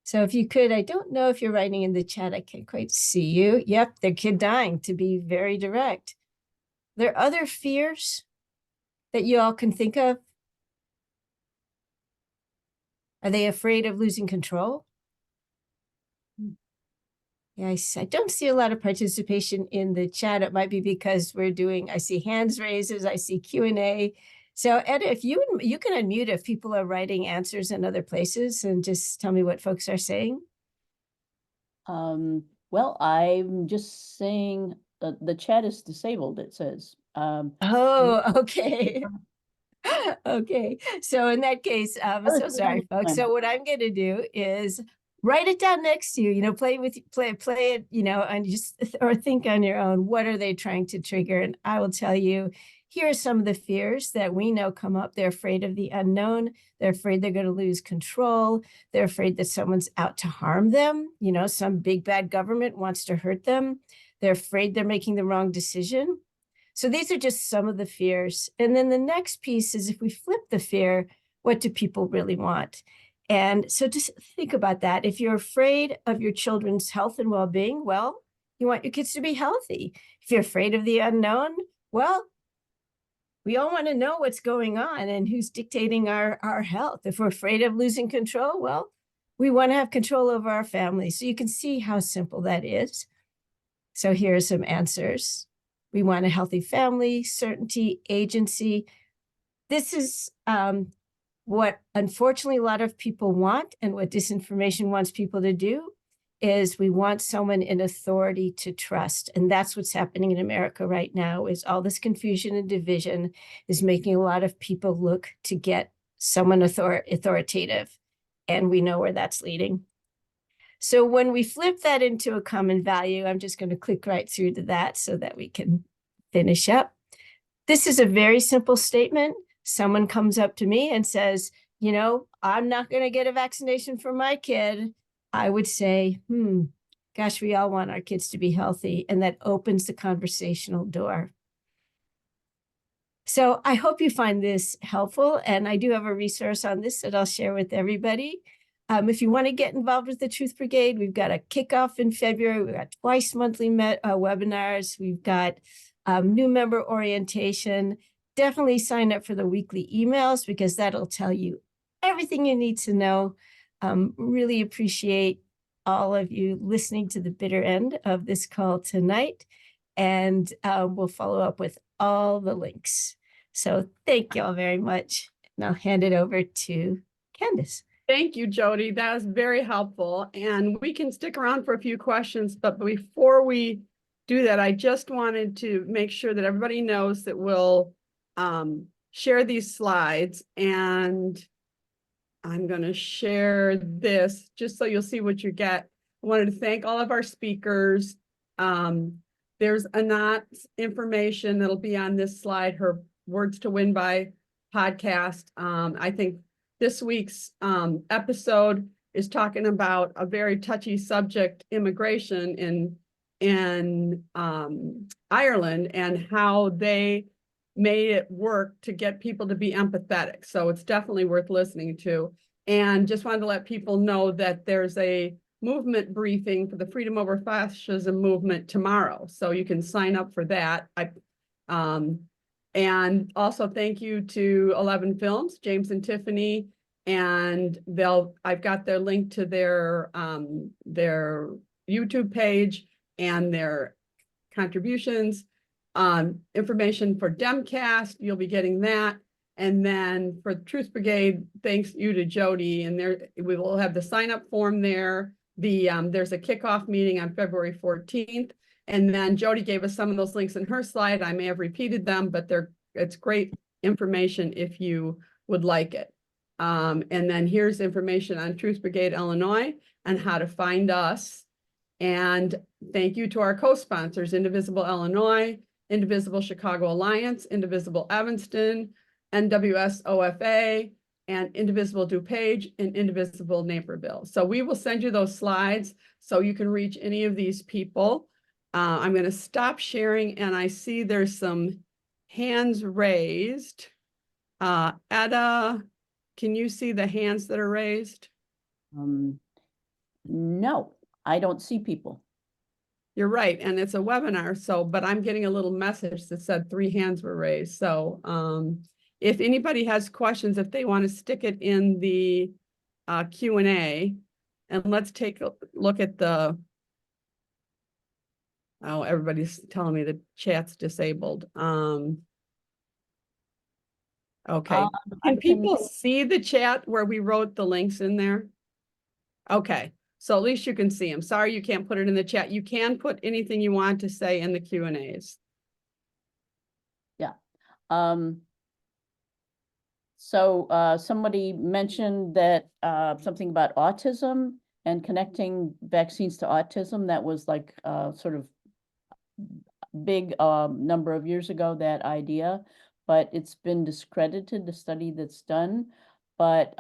So if you could, I don't know if you're writing in the chat, I can't quite see you. Yep, their kid dying, to be very direct. There are other fears that you all can think of? Are they afraid of losing control? Yeah, I don't see a lot of participation in the chat. It might be because I see hands raises, I see Q&A. So Etta, if you can unmute if people are writing answers in other places, and just tell me what folks are saying. Well, I'm just saying the chat is disabled, it says. Oh, okay. Okay. So in that case, I'm so sorry, folks. So what I'm going to do is write it down next to you, play it, and or think on your own, what are they trying to trigger? And I will tell you, here are some of the fears that we know come up. They're afraid of the unknown. They're afraid they're going to lose control. They're afraid that someone's out to harm them. Some big bad government wants to hurt them. They're afraid they're making the wrong decision. So these are just some of the fears. And then the next piece is, if we flip the fear, what do people really want? And so just think about that. If you're afraid of your children's health and well-being, well, you want your kids to be healthy. If you're afraid of the unknown, well, we all want to know what's going on and who's dictating our health. If we're afraid of losing control, well, we want to have control over our family. So you can see how simple that is. So here are some answers. We want a healthy family, certainty, agency. This is what unfortunately a lot of people want, and what disinformation wants people to do is we want someone in authority to trust. And that's what's happening in America right now, is all this confusion and division is making a lot of people look to get someone authoritative. And we know where that's leading. So when we flip that into a common value, I'm just going to click right through to that so that we can finish up. This is a very simple statement. Someone comes up to me and says, I'm not going to get a vaccination for my kid. I would say, gosh, we all want our kids to be healthy. And that opens the conversational door. So I hope you find this helpful. And I do have a resource on this that I'll share with everybody. If you want to get involved with the Truth Brigade, we've got a kickoff in February. We've got twice monthly webinars. We've got new member orientation. Definitely sign up for the weekly emails, because that'll tell you everything you need to know. Really appreciate all of you listening to the bitter end of this call tonight. And we'll follow up with all the links. So thank you all very much. And I'll hand it over to Candace. Thank you, Jody. That was very helpful. And we can stick around for a few questions, but before we do that, I just wanted to make sure that everybody knows that we'll share these slides, and I'm going to share this just so you'll see what you get. I wanted to thank all of our speakers. There's Anat's information that'll be on this slide, her Words to Win By podcast. I think this week's episode is talking about a very touchy subject, immigration in Ireland, and how they made it work to get people to be empathetic. So it's definitely worth listening to. And just wanted to let people know that there's a movement briefing for the Freedom Over Fascism movement tomorrow. So you can sign up for that. And also thank you to 11 Films, James and Tiffany, and I've got their link to their YouTube page and their contributions. Information for Demcast, you'll be getting that. And then for Truth Brigade, thanks you to Jody, and we will have the sign up form there. There's a kickoff meeting on February 14th. And then Jody gave us some of those links in her slide. I may have repeated them, but it's great information if you would like it. And then here's information on Truth Brigade Illinois and how to find us. And thank you to our co-sponsors, Indivisible Illinois, Indivisible Chicago Alliance, Indivisible Evanston, NWS OFA, and Indivisible DuPage, and Indivisible Naperville. So we will send you those slides so you can reach any of these people. I'm going to stop sharing, and I see there's some hands raised. Etta, can you see the hands that are raised? No, I don't see people. You're right, and it's a webinar, but I'm getting a little message that said 3 hands were raised. So if anybody has questions, if they want to stick it in the Q&A, and let's take a look at everybody's telling me the chat's disabled. Okay, can people see the chat where we wrote the links in there? Okay, so at least you can see them. Sorry you can't put it in the chat. You can put anything you want to say in the Q&As. Yeah. So somebody mentioned that something about autism and connecting vaccines to autism. That was like sort of big number of years ago, that idea, but it's been discredited, the study that's done. But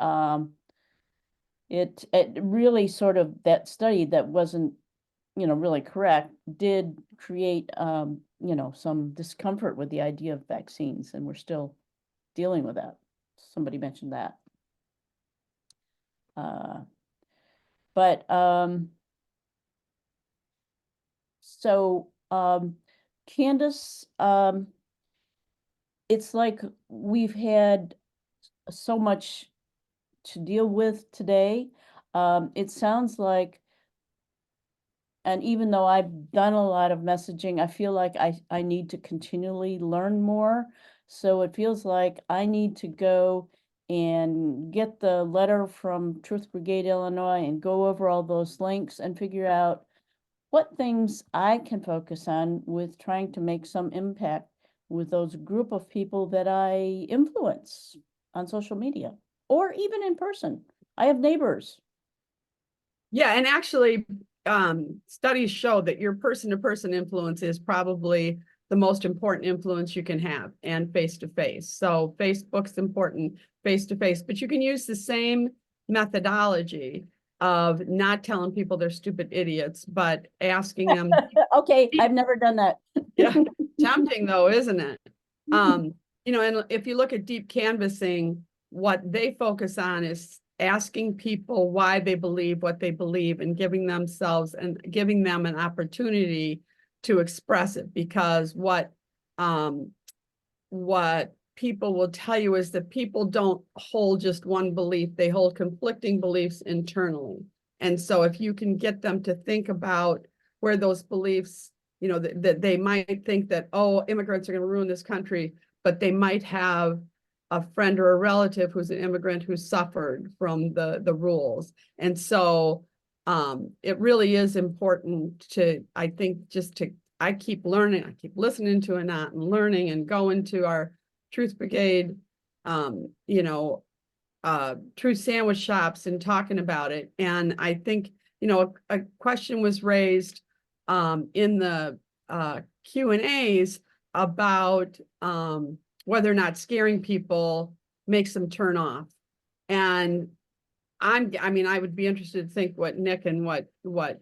it really sort of, that study that wasn't, really correct, did create, some discomfort with the idea of vaccines, and we're still dealing with that. Somebody mentioned that. Candace, it's like we've had so much to deal with today. It sounds like, and even though I've done a lot of messaging, I feel like I need to continually learn more. So it feels like I need to go and get the letter from Truth Brigade Illinois and go over all those links and figure out what things I can focus on with trying to make some impact with those group of people that I influence on social media or even in person. I have neighbors. Yeah, and actually, studies show that your person-to-person influence is probably the most important influence you can have, and face-to-face. So Facebook's important face-to-face, but you can use the same methodology of not telling people they're stupid idiots, but asking them. Okay, I've never done that. Yeah, tempting though, isn't it? And if you look at deep canvassing, what they focus on is asking people why they believe what they believe and giving them an opportunity to express it, because what people will tell you is that people don't hold just one belief, they hold conflicting beliefs internally. And so if you can get them to think about where those beliefs, you know, that they might think that, oh, immigrants are going to ruin this country, but they might have a friend or a relative who's an immigrant who suffered from the rules. And so it really is important to, I think, I keep learning, I keep listening to Anat and learning and going to our Truth Brigade, you know, truth sandwich shops and talking about it. And I think, you know, a question was raised in the Q&As about whether or not scaring people makes them turn off. And I mean, I would be interested to think what Nick and what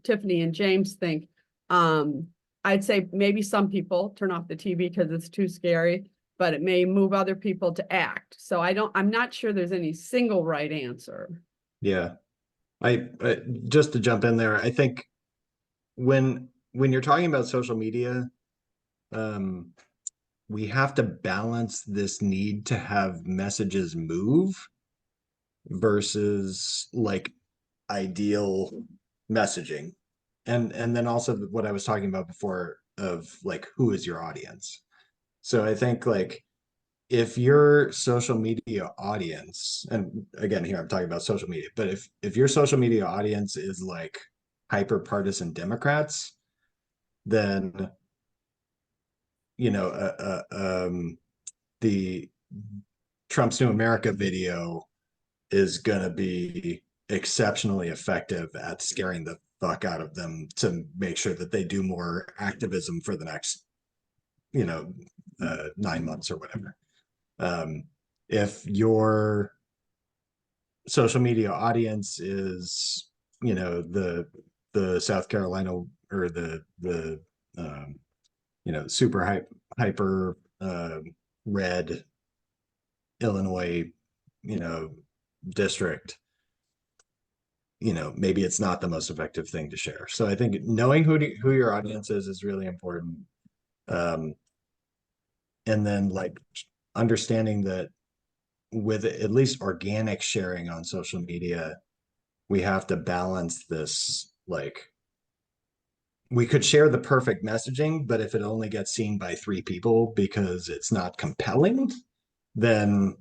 Tiffany and James think. I'd say maybe some people turn off the TV because it's too scary, but it may move other people to act. So I'm not sure there's any single right answer. Yeah. I just to jump in there, I think when you're talking about social media, we have to balance this need to have messages move versus like ideal messaging. And then also what I was talking about before of like, who is your audience? So I think like if your social media audience, and again, here I'm talking about social media, but if your social media audience is like hyper partisan Democrats, then, you know, the Trump's New America video is going to be exceptionally effective at scaring the fuck out of them to make sure that they do more activism for the next, you know, 9 months or whatever. If your social media audience is, you know, the South Carolina or the you know, super hyper red Illinois, you know, district, you know, maybe it's not the most effective thing to share. So I think knowing who your audience is really important. And then like understanding that with at least organic sharing on social media, we have to balance this. Like we could share the perfect messaging, but if it only gets seen by 3 people because it's not compelling, then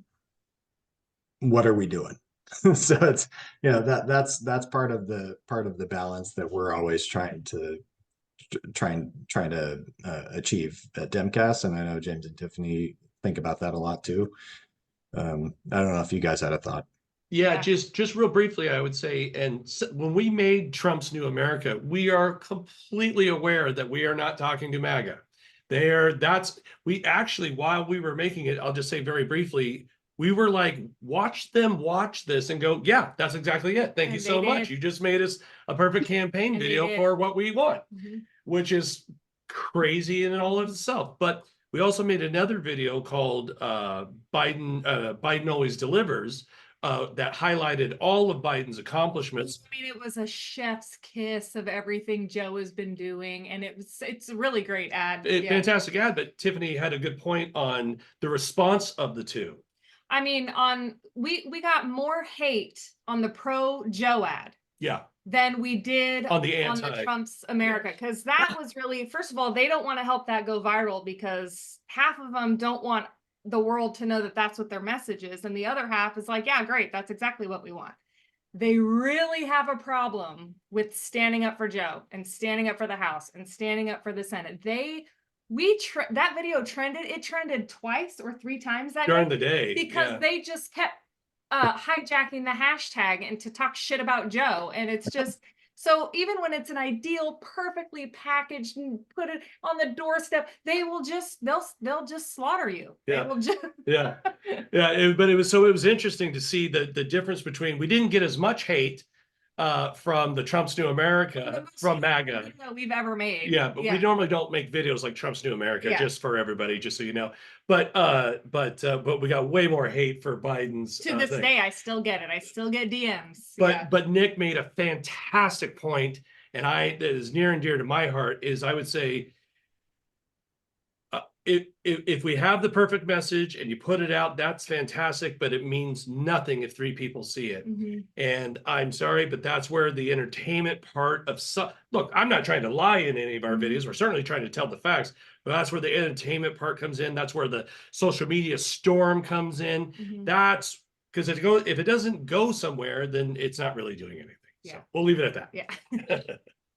what are we doing? So it's, you know, that's part of the balance that we're always trying to achieve at Demcast. And I know James and Tiffany think about that a lot too. I don't know if you guys had a thought. Yeah, just real briefly, I would say, and when we made Trump's New America, we are completely aware that we are not talking to MAGA. We actually, while we were making it, I'll just say very briefly, we were like, watch them watch this and go, yeah, that's exactly it. Thank you so much. You just made us a perfect campaign video for what we want, which is crazy in all of itself. But we also made another video called Biden Always Delivers, that highlighted all of Biden's accomplishments. I mean, it was a chef's kiss of everything Joe has been doing, and it's a really great ad. Fantastic ad, but Tiffany had a good point on the response of the two. I mean, we got more hate on the pro Joe ad. Yeah. Than we did on the Trump's America, because that was really, first of all, they don't want to help that go viral because half of them don't want the world to know that that's what their message is, and the other half is like, yeah, great, that's exactly what we want. They really have a problem with standing up for Joe and standing up for the House and standing up for the Senate. That video trended. It trended twice or 3 times that during the day because they just kept hijacking the hashtag and to talk shit about Joe. And it's just, so even when it's an ideal, perfectly packaged and put it on the doorstep, they'll just slaughter you. Yeah. They will just But it was interesting to see the difference between, we didn't get as much hate from the Trump's New America from MAGA we've ever made. Yeah, but we normally don't make videos like Trump's New America just for everybody, just so you know. But we got way more hate for Biden's. To this day, I still get it. I still get DMs. But Nick made a fantastic point, and that is near and dear to my heart. Is I would say if we have the perfect message and you put it out, that's fantastic, but it means nothing if 3 people see it. And I'm sorry, but that's where the entertainment part of look, I'm not trying to lie in any of our videos. We're certainly trying to tell the facts, but that's where the entertainment part comes in. That's where the social media storm comes in. That's because if it doesn't go somewhere, then it's not really doing anything. So we'll leave it at that.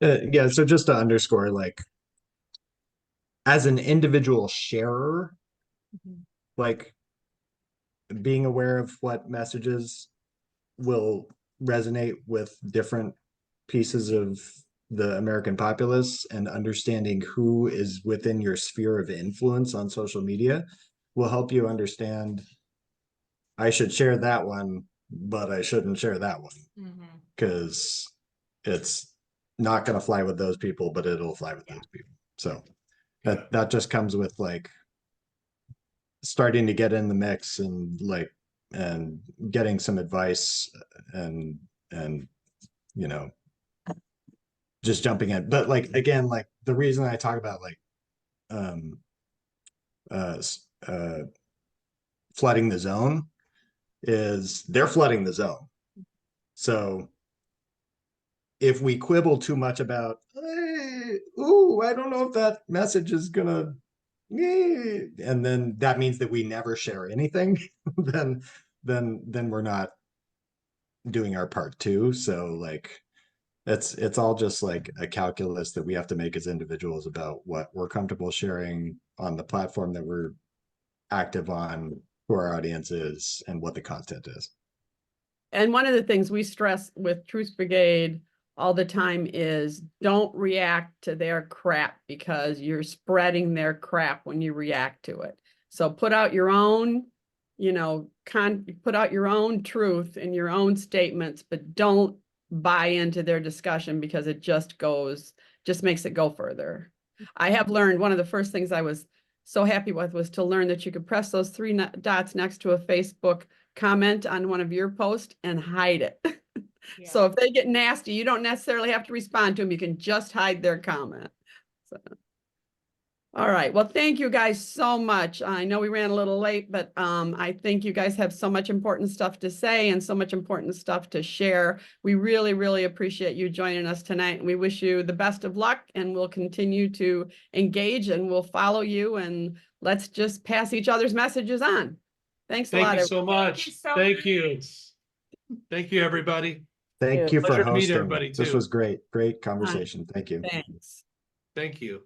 Yeah. So just to underscore, like, as an individual sharer, like, being aware of what messages will resonate with different pieces of the American populace and understanding who is within your sphere of influence on social media will help you understand, I should share that one, but I shouldn't share that one, because it's not going to fly with those people, but it'll fly with those people. So that just comes with, like, starting to get in the mix and, like, and getting some advice and you know, just jumping in. But, like, again, like, the reason I talk about, like, flooding the zone is they're flooding the zone. So if we quibble too much about, hey, ooh, I don't know if that message is gonna, and then that means that we never share anything, then we're not doing our part too. So, like, it's all just like a calculus that we have to make as individuals about what we're comfortable sharing on the platform that we're active on, who our audience is, and what the content is. And one of the things we stress with Truth Brigade all the time is don't react to their crap, because you're spreading their crap when you react to it. So put out your own, you know, put out your own truth and your own statements, but don't buy into their discussion, because it just makes it go further. I have learned, one of the first things I was so happy with was to learn that you could press those 3 dots next to a Facebook comment on one of your posts and hide it. So if they get nasty, you don't necessarily have to respond to them. You can just hide their comment. So, all right. Well, thank you guys so much. I know we ran a little late, but I think you guys have so much important stuff to say and so much important stuff to share. We really, really appreciate you joining us tonight. And we wish you the best of luck, and we'll continue to engage and we'll follow you, and let's just pass each other's messages on. Thanks a lot. Thank you so much. Thank you. Thank you, everybody. Thank you for Pleasure to meet hosting. everybody, This too. was great. Great conversation. Thank you. Thanks. Thank you.